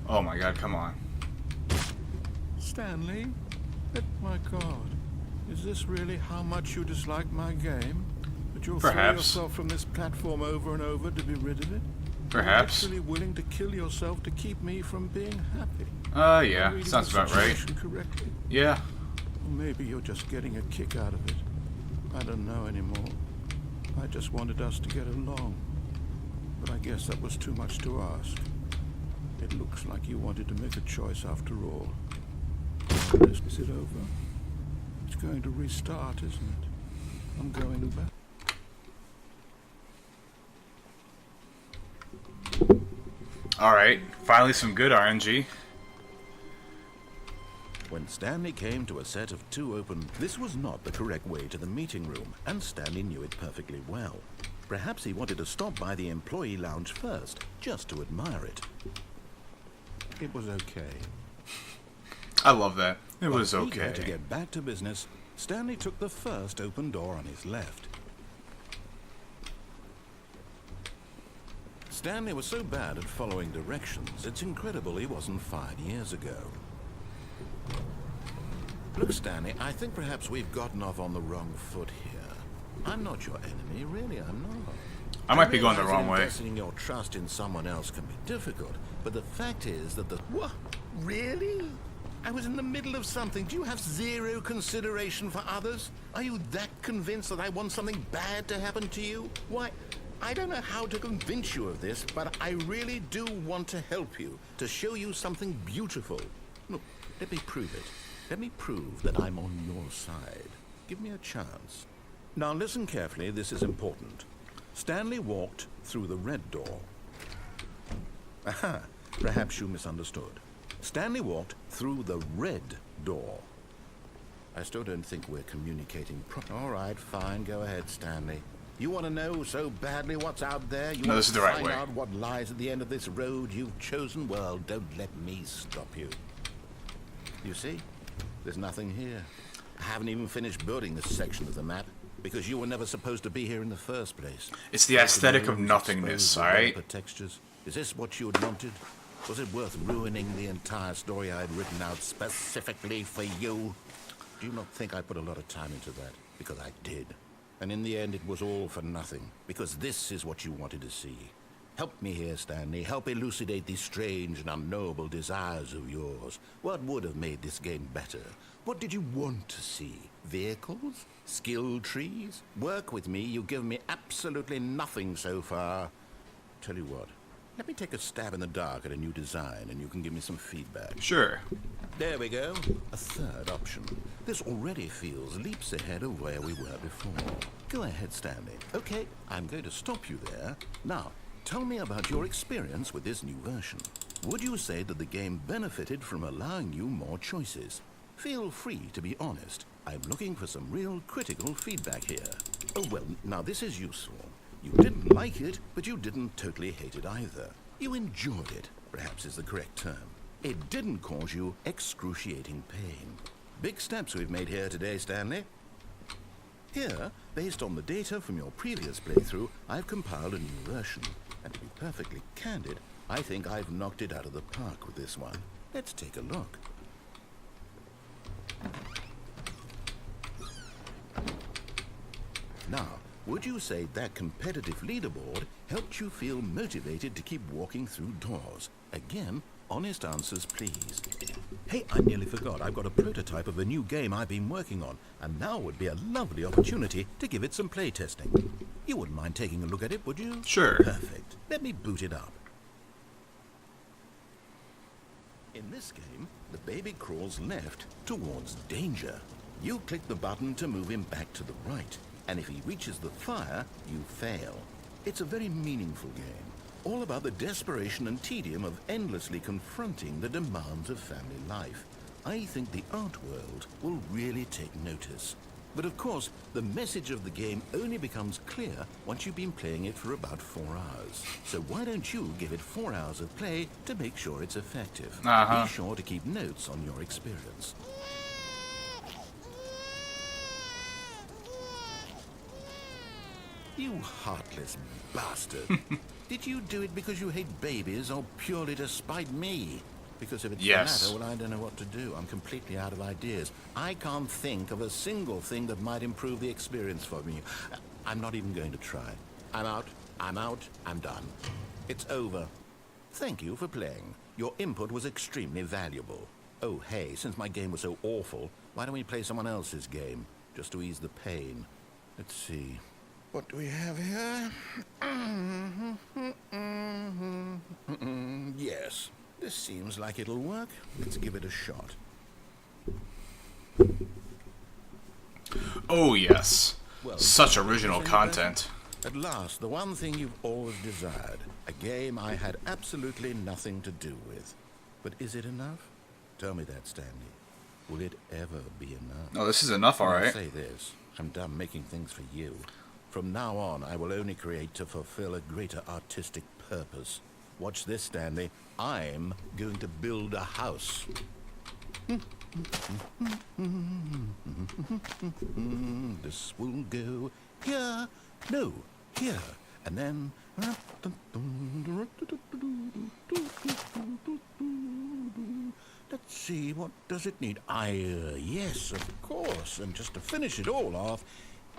Oh my God, come on. Stanley? My God. Is this really how much you dislike my game? That you'll throw Perhaps. yourself from this platform over and over to be rid of it? Perhaps. You're actually willing to kill yourself to keep me from being happy? Yeah, Reading sounds the about right. situation correctly? Yeah. Or maybe you're just getting a kick out of it. I don't know anymore. I just wanted us to get along. But I guess that was too much to ask. It looks like you wanted to make a choice after all. Is it over? It's going to restart, isn't it? I'm going back. Alright, finally some good RNG. When Stanley came to a set of two open... This was not the correct way to the meeting room, and Stanley knew it perfectly well. Perhaps he wanted to stop by the employee lounge first, just to admire it. It was okay. I love that. It was Eager to okay. get back to business, Stanley took the first open door on his left. Stanley was so bad at following directions, it's incredible he wasn't 5 years ago. Look, Stanley, I think perhaps we've gotten off on the wrong foot here. I'm not your enemy, really, I'm not. I might be going the realize wrong way. Investing your trust in someone else can be difficult, but the fact is that the... What? Really? I was in the middle of something. Do you have zero consideration for others? Are you that convinced that I want something bad to happen to you? Why, I don't know how to convince you of this, but I really do want to help you, to show you something beautiful. Look, let me prove it. Let me prove that I'm on your side. Give me a chance. Now listen carefully, this is important. Stanley walked through the red door. Aha, perhaps you misunderstood. Stanley walked through the red door. I still don't think we're communicating All right, fine, go ahead, Stanley. You want to know so badly what's out there? You No, want this is to the right find way. out what lies at the end of this road you've chosen? Well, don't let me stop you. You see? There's nothing here. I haven't even finished building this section of the map, because you were never supposed to be here in the first place. It's the aesthetic of Rooms nothingness, exposed with alright? vapor textures. Is this what you had wanted? Was it worth ruining the entire story I had written out specifically for you? Do you not think I put a lot of time into that? Because I did. And in the end, it was all for nothing. Because this is what you wanted to see. Help me here, Stanley. Help elucidate these strange and unknowable desires of yours. What would have made this game better? What did you want to see? Vehicles? Skill trees? Work with me. You've given me absolutely nothing so far. Tell you what. Let me take a stab in the dark at a new design, and you can give me some feedback. Sure. There we go. A third option. This already feels leaps ahead of where we were before. Go ahead, Stanley. Okay, I'm going to stop you there. Now, tell me about your experience with this new version. Would you say that the game benefited from allowing you more choices? Feel free to be honest. I'm looking for some real critical feedback here. Oh, well, now this is useful. You didn't like it, but you didn't totally hate it either. You enjoyed it, perhaps is the correct term. It didn't cause you excruciating pain. Big steps we've made here today, Stanley. Here, based on the data from your previous playthrough, I've compiled a new version. And to be perfectly candid, I think I've knocked it out of the park with this one. Let's take a look. Now, would you say that competitive leaderboard helped you feel motivated to keep walking through doors? Again, honest answers, please. Hey, I nearly forgot. I've got a prototype of a new game I've been working on, and now would be a lovely opportunity to give it some play testing. You wouldn't mind taking a look at it, would you? Sure. Perfect. Let me boot it up. In this game, the baby crawls left towards danger. You click the button to move him back to the right, and if he reaches the fire, you fail. It's a very meaningful game, all about the desperation and tedium of endlessly confronting the demands of family life. I think the art world will really take notice. But of course, the message of the game only becomes clear once you've been playing it for about 4 hours. So why don't you give it 4 hours of play to make sure it's effective? Be sure to keep notes on your experience. You heartless bastard. Did you do it because you hate babies or purely to spite me? Because if it's the latter, well, I don't know what to do. I'm completely out of ideas. I can't think of a single thing that might improve the experience for me. I'm not even going to try. I'm out, I'm done. It's over. Thank you for playing. Your input was extremely valuable. Oh, hey, since my game was so awful, why don't we play someone else's game, just to ease the pain? Let's see. What do we have here? Yes, this seems like it'll work. Let's give it a shot. Oh, yes. Well, such original content. At last, the one thing you've always desired. A game I had absolutely nothing to do with. But is it enough? Tell me that, Stanley. Will it ever be enough? Oh, this is enough, I'll alright. say this. I'm done making things for you. From now on, I will only create to fulfill a greater artistic purpose. Watch this, Stanley. I'm going to build a house. This will go here. No, here. And then... Let's see, what does it need? Yes, of course. And just to finish it all off...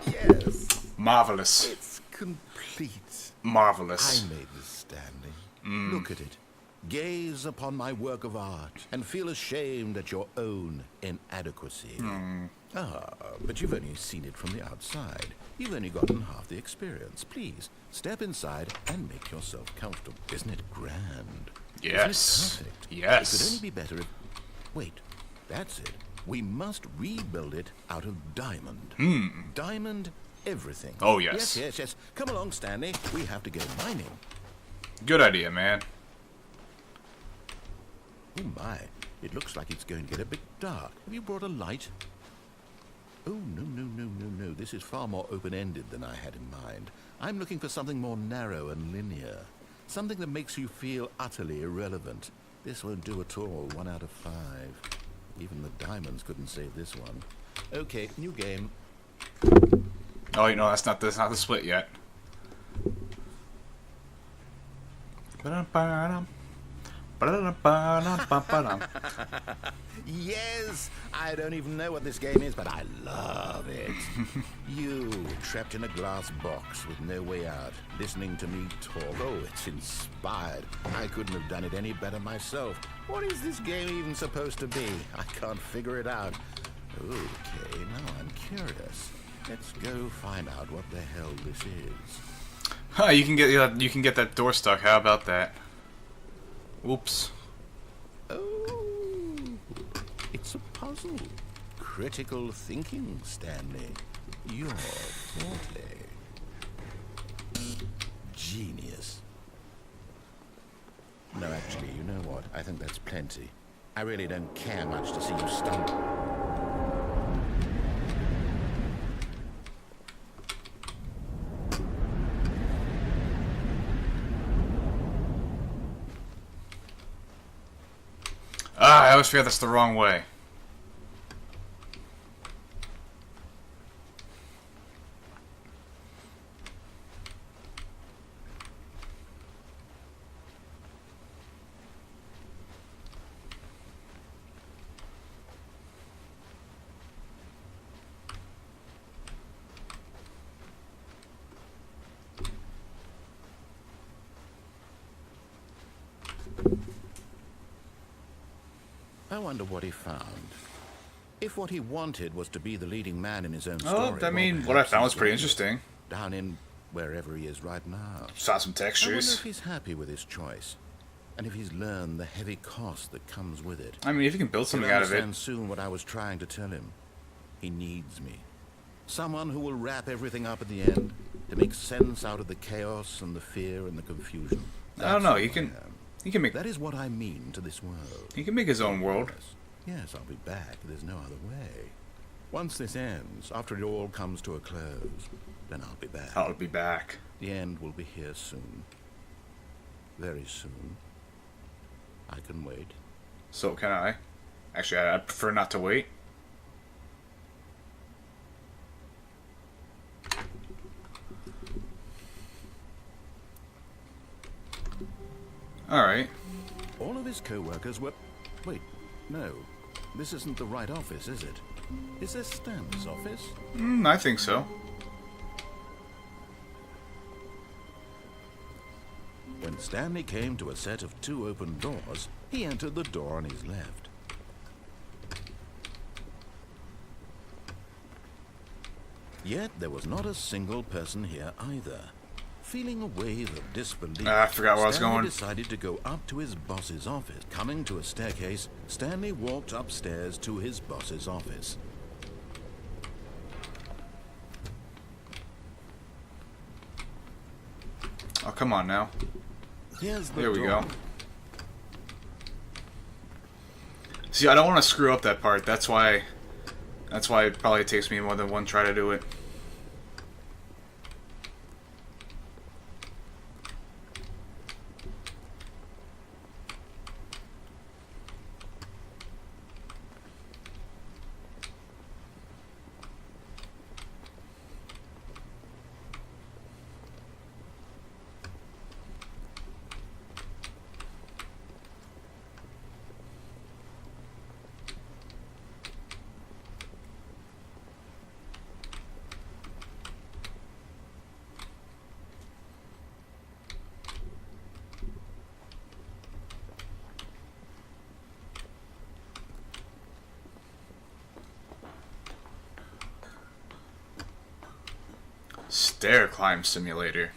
Yes. Marvelous. It's complete. Marvelous. I made this, Stanley. Look at it. Gaze upon my work of art and feel ashamed at your own inadequacy. But you've only seen it from the outside. You've only gotten half the experience. Please, step inside and make yourself comfortable. Isn't it grand? Yes. Isn't it perfect? Yes. It could only be better if... Wait, that's it. We must rebuild it out of diamond. Diamond everything. Oh, yes. Yes. Come along, Stanley. We have to go mining. Good idea, man. Oh, my. It looks like it's going to get a bit dark. Have you brought a light? Oh, no. This is far more open-ended than I had in mind. I'm looking for something more narrow and linear. Something that makes you feel utterly irrelevant. This won't do at all. 1 out of 5. Even the diamonds couldn't save this one. Okay, new game. Oh, you know, that's not the split yet. Yes! I don't even know what this game is, but I love it. You, trapped in a glass box with no way out, listening to me talk. Oh, it's inspired. I couldn't have done it any better myself. What is this game even supposed to be? I can't figure it out. Okay, now I'm curious. Let's go find out what the hell this is. You can get that door stuck. How about that? Oops. Oh, it's a puzzle. Critical thinking, Stanley. Your forte. Genius. No, actually, you know what? I think that's plenty. I really don't care much to see you stumble. I always fear that's the wrong way. I wonder what he found. If what he wanted was to be the leading man in his own story... Oh, I mean, what I found was pretty interesting. Down in wherever he is right now. Saw some I wonder textures. if he's happy with his choice. And if he's learned the heavy cost that comes with it. I mean, if you can build something He'll out of it. understand soon what I was trying to tell him. He needs me. Someone who will wrap everything up at the end to make sense out of the chaos and the fear and the confusion. I don't know. That's He who can. I am. He can make. That is what I mean to this world. He can make his own world. Yes, I'll be back. There's no other way. Once this ends, after it all comes to a close, then I'll be back. I'll be back. The end will be here soon. Very soon. I can wait. So can I? Actually, I prefer not to wait. Alright. All of his co-workers were... Wait, no. This isn't the right office, is it? Is this Stanley's office? I think so. When Stanley came to a set of 2 open doors, he entered the door on his left. Yet there was not a single person here either. Feeling a wave of disbelief, I forgot where I was Stanley going. decided to go up to his boss's office. Coming to a staircase, Stanley walked upstairs to his boss's office. Oh, come on now. Here's the There we door. go. See, I don't want to screw up that part. That's why it probably takes me more than one try to do it. Stair climb simulator.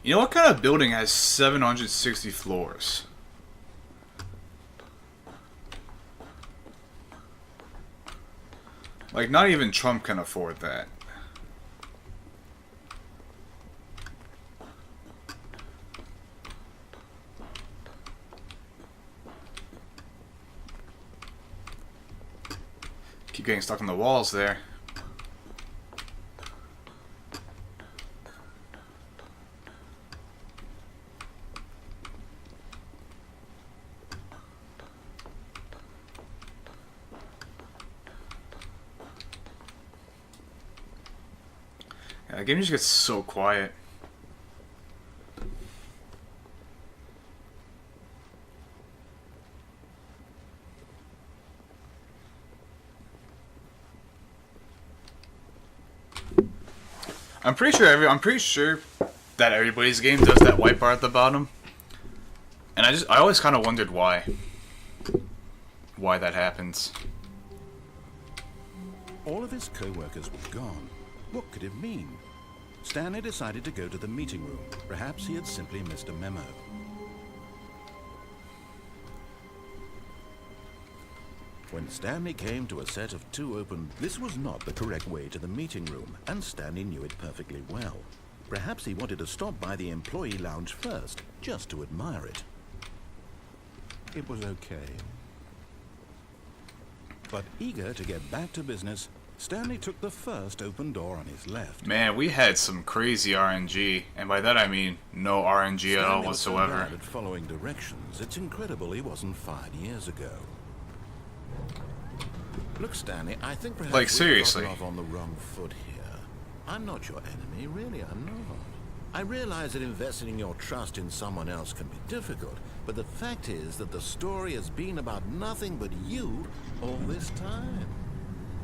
You know what kind of building has 760 floors? Like, not even Trump can afford that. Keep getting stuck on the walls there. Yeah, the game just gets so quiet. I'm pretty sure that everybody's game does that white bar at the bottom. And I always kind of wondered why that happens. All of his co-workers were gone. What could it mean? Stanley decided to go to the meeting room. Perhaps he had simply missed a memo. When Stanley came to a set of 2 open... This was not the correct way to the meeting room, and Stanley knew it perfectly well. Perhaps he wanted to stop by the employee lounge first, just to admire it. It was okay. But eager to get back to business, Stanley took the first open door on his left. Man, we had some crazy RNG, and by that I mean no RNG at all Stanley was so whatsoever. bad at following directions, it's incredible he wasn't fired years ago. Look, Stanley, I think perhaps Like, we've seriously. gotten off on the wrong foot here. I'm not your enemy, really, I'm not. I realize that investing your trust in someone else can be difficult, but the fact is that the story has been about nothing but you all this time.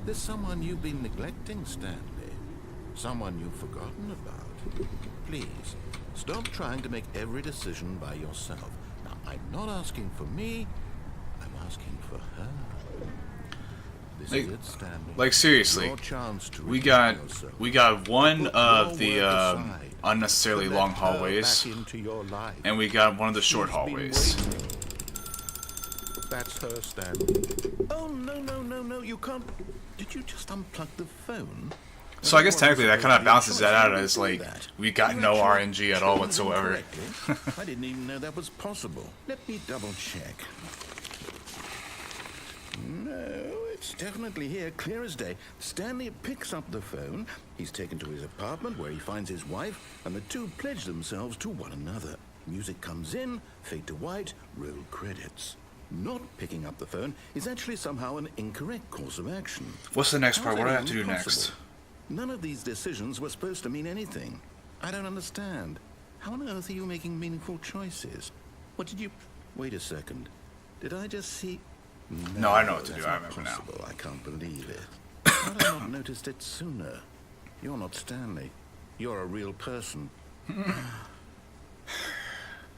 There's someone you've been neglecting, Stanley. Someone you've forgotten about. Please, stop trying to make every decision by yourself. Now, I'm not asking for me, I'm asking for her. This is it, Stanley. Like seriously, Your chance to we redeem got yourself. one Put of your the work aside unnecessarily to long let her hallways, back into your life. and we got one of the short She's been hallways. waiting. That's her, Stanley. Oh, no, you can't. Did you just unplug the phone? So I guess technically that kind of balances that out as like we got You no actually RNG at all tuned whatsoever. incorrectly. I didn't even know that was possible. Let me double check. No, it's definitely here, clear as day. Stanley picks up the phone. He's taken to his apartment where he finds his wife, and the two pledge themselves to one another. Music comes in, fade to white, roll credits. Not picking up the phone is actually somehow an incorrect course of action. What's the next part? How's What do I that have to do even next? possible? None of these decisions were supposed to mean anything. I don't understand. How on earth are you making meaningful choices? What did you... Wait a second. Did I just see... No, I know what to do. that's I not remember now. possible. I can't believe it. How had I not noticed it sooner? You're not Stanley. You're a real person.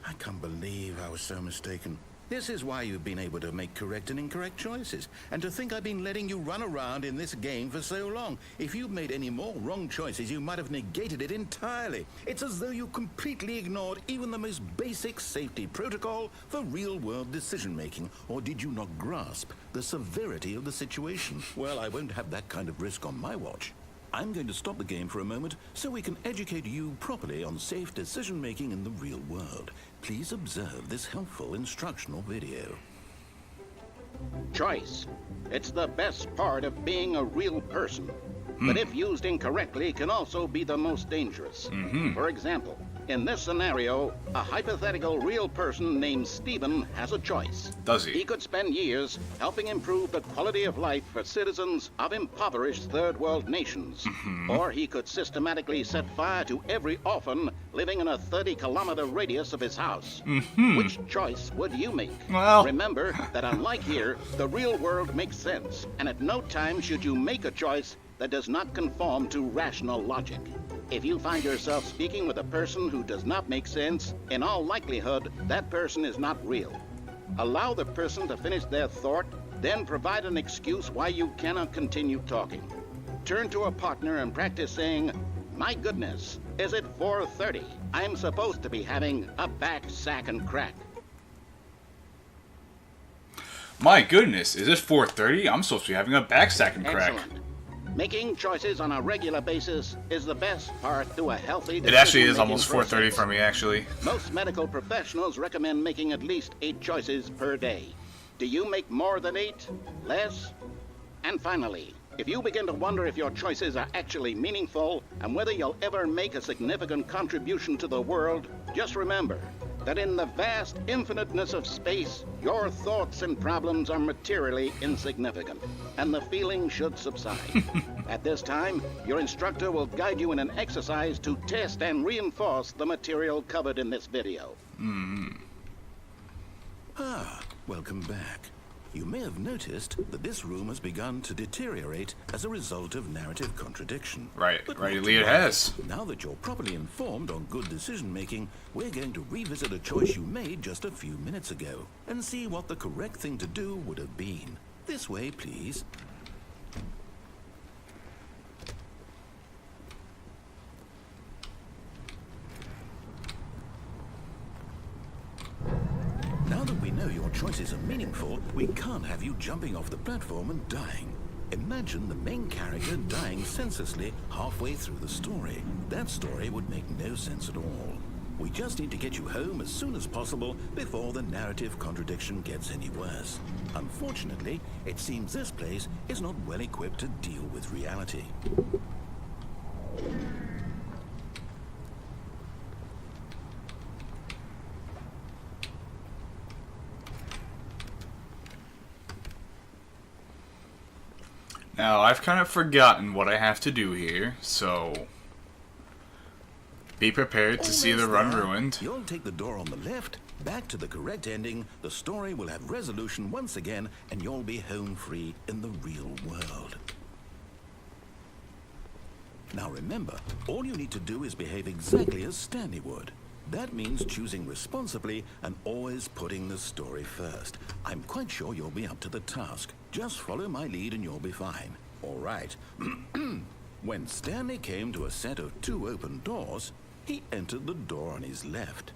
I can't believe I was so mistaken. This is why you've been able to make correct and incorrect choices. And to think I've been letting you run around in this game for so long. If you'd made any more wrong choices, you might have negated it entirely. It's as though you completely ignored even the most basic safety protocol for real-world decision-making. Or did you not grasp the severity of the situation? Well, I won't have that kind of risk on my watch. I'm going to stop the game for a moment so we can educate you properly on safe decision-making in the real world. Please observe this helpful instructional video. Choice. It's the best part of being a real person. But if used incorrectly, can also be the most dangerous. For example, in this scenario, a hypothetical real person named Stephen has a choice. Does he? He could spend years helping improve the quality of life for citizens of impoverished third world nations. Or he could systematically set fire to every orphan living in a 30-kilometer radius of his house. Which choice would you make? Well- Remember that unlike here, the real world makes sense, and at no time should you make a choice that does not conform to rational logic. If you find yourself speaking with a person who does not make sense, in all likelihood, that person is not real. Allow the person to finish their thought, then provide an excuse why you cannot continue talking. Turn to a partner and practice saying, "My goodness, is it 4:30? I'm supposed to be having a back sack and crack." My goodness, is it 4:30? I'm supposed to be having a backstack and crack. Excellent. Making choices on a regular basis is the best part to a healthy It actually is decision-making almost 4:30 process. for me, actually. Most medical professionals recommend making at least 8 choices per day. Do you make more than 8? Less? And finally, if you begin to wonder if your choices are actually meaningful and whether you'll ever make a significant contribution to the world, just remember that in the vast infiniteness of space, your thoughts and problems are materially insignificant, and the feeling should subside. At this time, your instructor will guide you in an exercise to test and reinforce the material covered in this video. Welcome back. You may have noticed that this room has begun to deteriorate as a result of narrative contradiction. Right, But right, not Lee, to it worry. has. Now that you're properly informed on good decision-making, we're going to revisit a choice you made just a few minutes ago and see what the correct thing to do would have been. This way, please. Now that we know your choices are meaningful, we can't have you jumping off the platform and dying. Imagine the main character dying senselessly halfway through the story. That story would make no sense at all. We just need to get you home as soon as possible before the narrative contradiction gets any worse. Unfortunately, it seems this place is not well equipped to deal with reality. Now, I've kind of forgotten what I have to do here, so be prepared to see the run Almost there. ruined. You'll take the door on the left, back to the correct ending, the story will have resolution once again, and you'll be home free in the real world. Now remember, all you need to do is behave exactly as Stanley would. That means choosing responsibly and always putting the story first. I'm quite sure you'll be up to the task. Just follow my lead and you'll be fine. All right. When Stanley came to a set of 2 open doors, he entered the door on his left.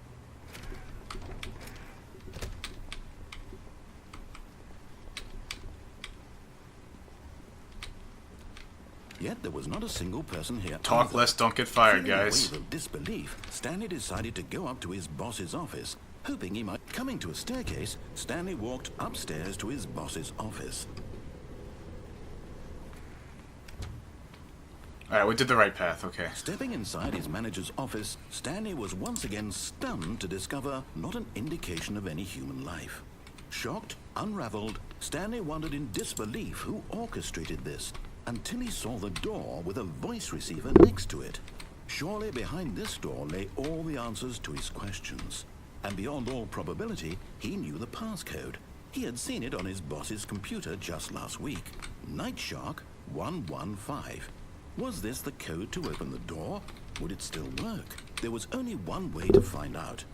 Yet there was not a single person here. Talk either. less, don't get fired, Feeling a guys. wave of disbelief, Stanley decided to go up to his boss's office, hoping he might. Coming to a staircase, Stanley walked upstairs to his boss's office. Alright, we did the right path, okay. Stepping inside his manager's office, Stanley was once again stunned to discover not an indication of any human life. Shocked, unraveled, Stanley wondered in disbelief who orchestrated this, until he saw the door with a voice receiver next to it. Surely behind this door lay all the answers to his questions. And beyond all probability, he knew the passcode. He had seen it on his boss's computer just last week. Night Shark 115. Was this the code to open the door? Would it still work? There was only one way to find out.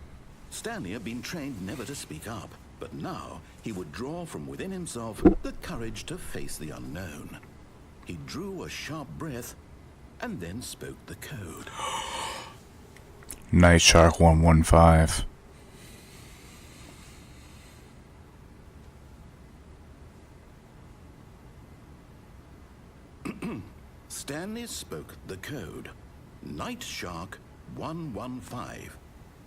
Stanley had been trained never to speak up, but now he would draw from within himself the courage to face the unknown. He drew a sharp breath and then spoke the code. Night Shark 115. Stanley spoke the code. Night Shark 115.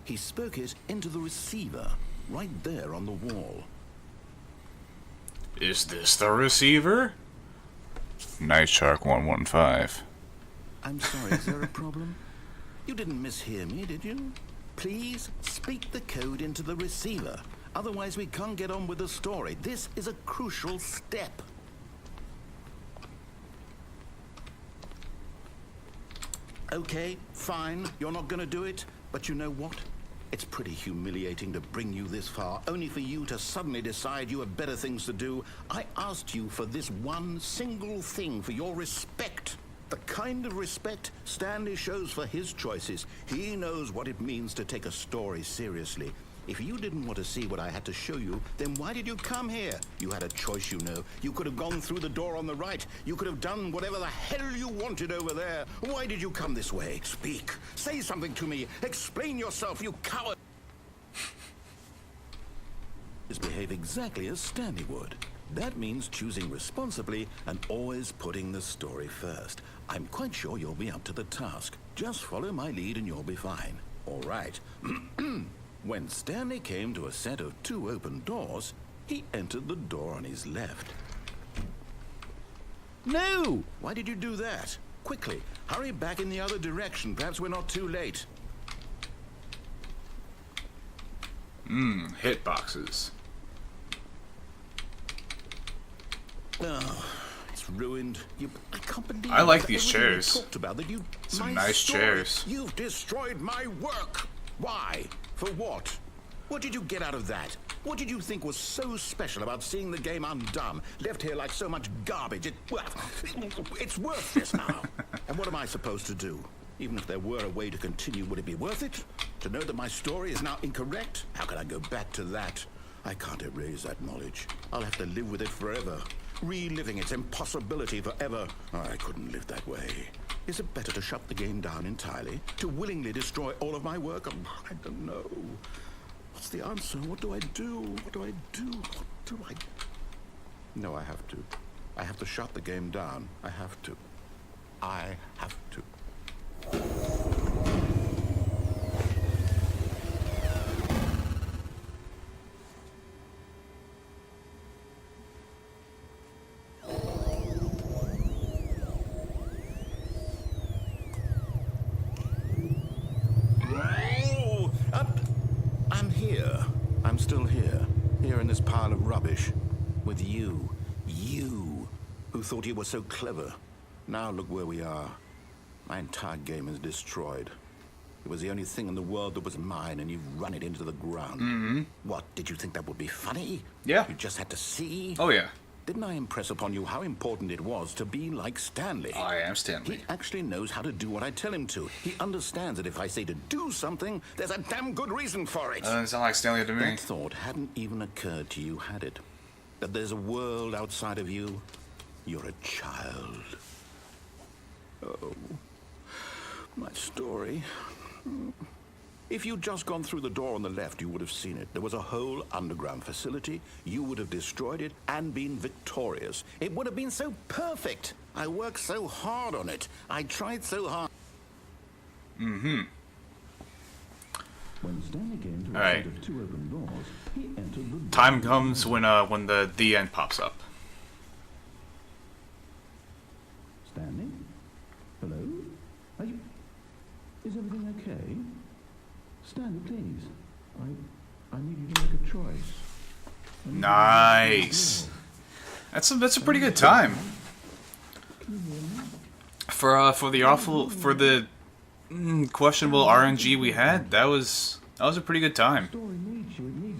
He spoke it into the receiver, right there on the wall. Is this the receiver? Night Shark 115. I'm sorry, is there a problem? You didn't mishear me, did you? Please speak the code into the receiver. Otherwise we can't get on with the story. This is a crucial step. Okay, fine, you're not gonna do it, but you know what? It's pretty humiliating to bring you this far, only for you to suddenly decide you have better things to do. I asked you for this one single thing, for your respect. The kind of respect Stanley shows for his choices. He knows what it means to take a story seriously. If you didn't want to see what I had to show you, then why did you come here? You had a choice, you know. You could have gone through the door on the right. You could have done whatever the hell you wanted over there. Why did you come this way? Speak. Say something to me. Explain yourself, you coward. Behave exactly as Stanley would. That means choosing responsibly and always putting the story first. I'm quite sure you'll be up to the task. Just follow my lead and you'll be fine. All right. When Stanley came to a set of 2 open doors, he entered the door on his left. No! Why did you do that? Quickly, hurry back in the other direction. Perhaps we're not too late. Hitboxes. Oh, it's ruined. I can't believe I like that these everything we chairs. talked about that you, Some my nice story, chairs. You've destroyed my work. Why? For what? What did you get out of that? What did you think was so special about seeing the game undone, left here like so much garbage? It's worthless now. And what am I supposed to do? Even if there were a way to continue, would it be worth it? To know that my story is now incorrect? How can I go back to that? I can't erase that knowledge. I'll have to live with it forever, reliving its impossibility forever. I couldn't live that way. Is it better to shut the game down entirely? To willingly destroy all of my work? I don't know. What's the answer? What do I do? What do I do? What do I... No, I have to. I have to shut the game down. I have to. I have to. I'm here. I'm still here. Here in this pile of rubbish. With you. You. Who thought you were so clever. Now look where we are. My entire game is destroyed. It was the only thing in the world that was mine, and you've run it into the ground. What, did you think that would be funny? Yeah. You just had to see? Oh, yeah. Didn't I impress upon you how important it was to be like Stanley? I am Stanley. He actually knows how to do what I tell him to. He understands that if I say to do something, there's a damn good reason for it. Doesn't sound like Stanley to me. That thought hadn't even occurred to you, had it? That there's a world outside of you? You're a child. Oh, my story. If you'd just gone through the door on the left, you would have seen it. There was a whole underground facility. You would have destroyed it and been victorious. It would have been so perfect. I worked so hard on it. I tried so hard. Mm-hmm. When Stanley came to All right. of two open doors, he entered the Time comes when the end pops up. Stanley? Hello? Are you... Is everything okay? Stanley, please. I need you to make a choice. Nice. That's a pretty good time. For the questionable RNG we had, that was a pretty good time. Story needs you. It needs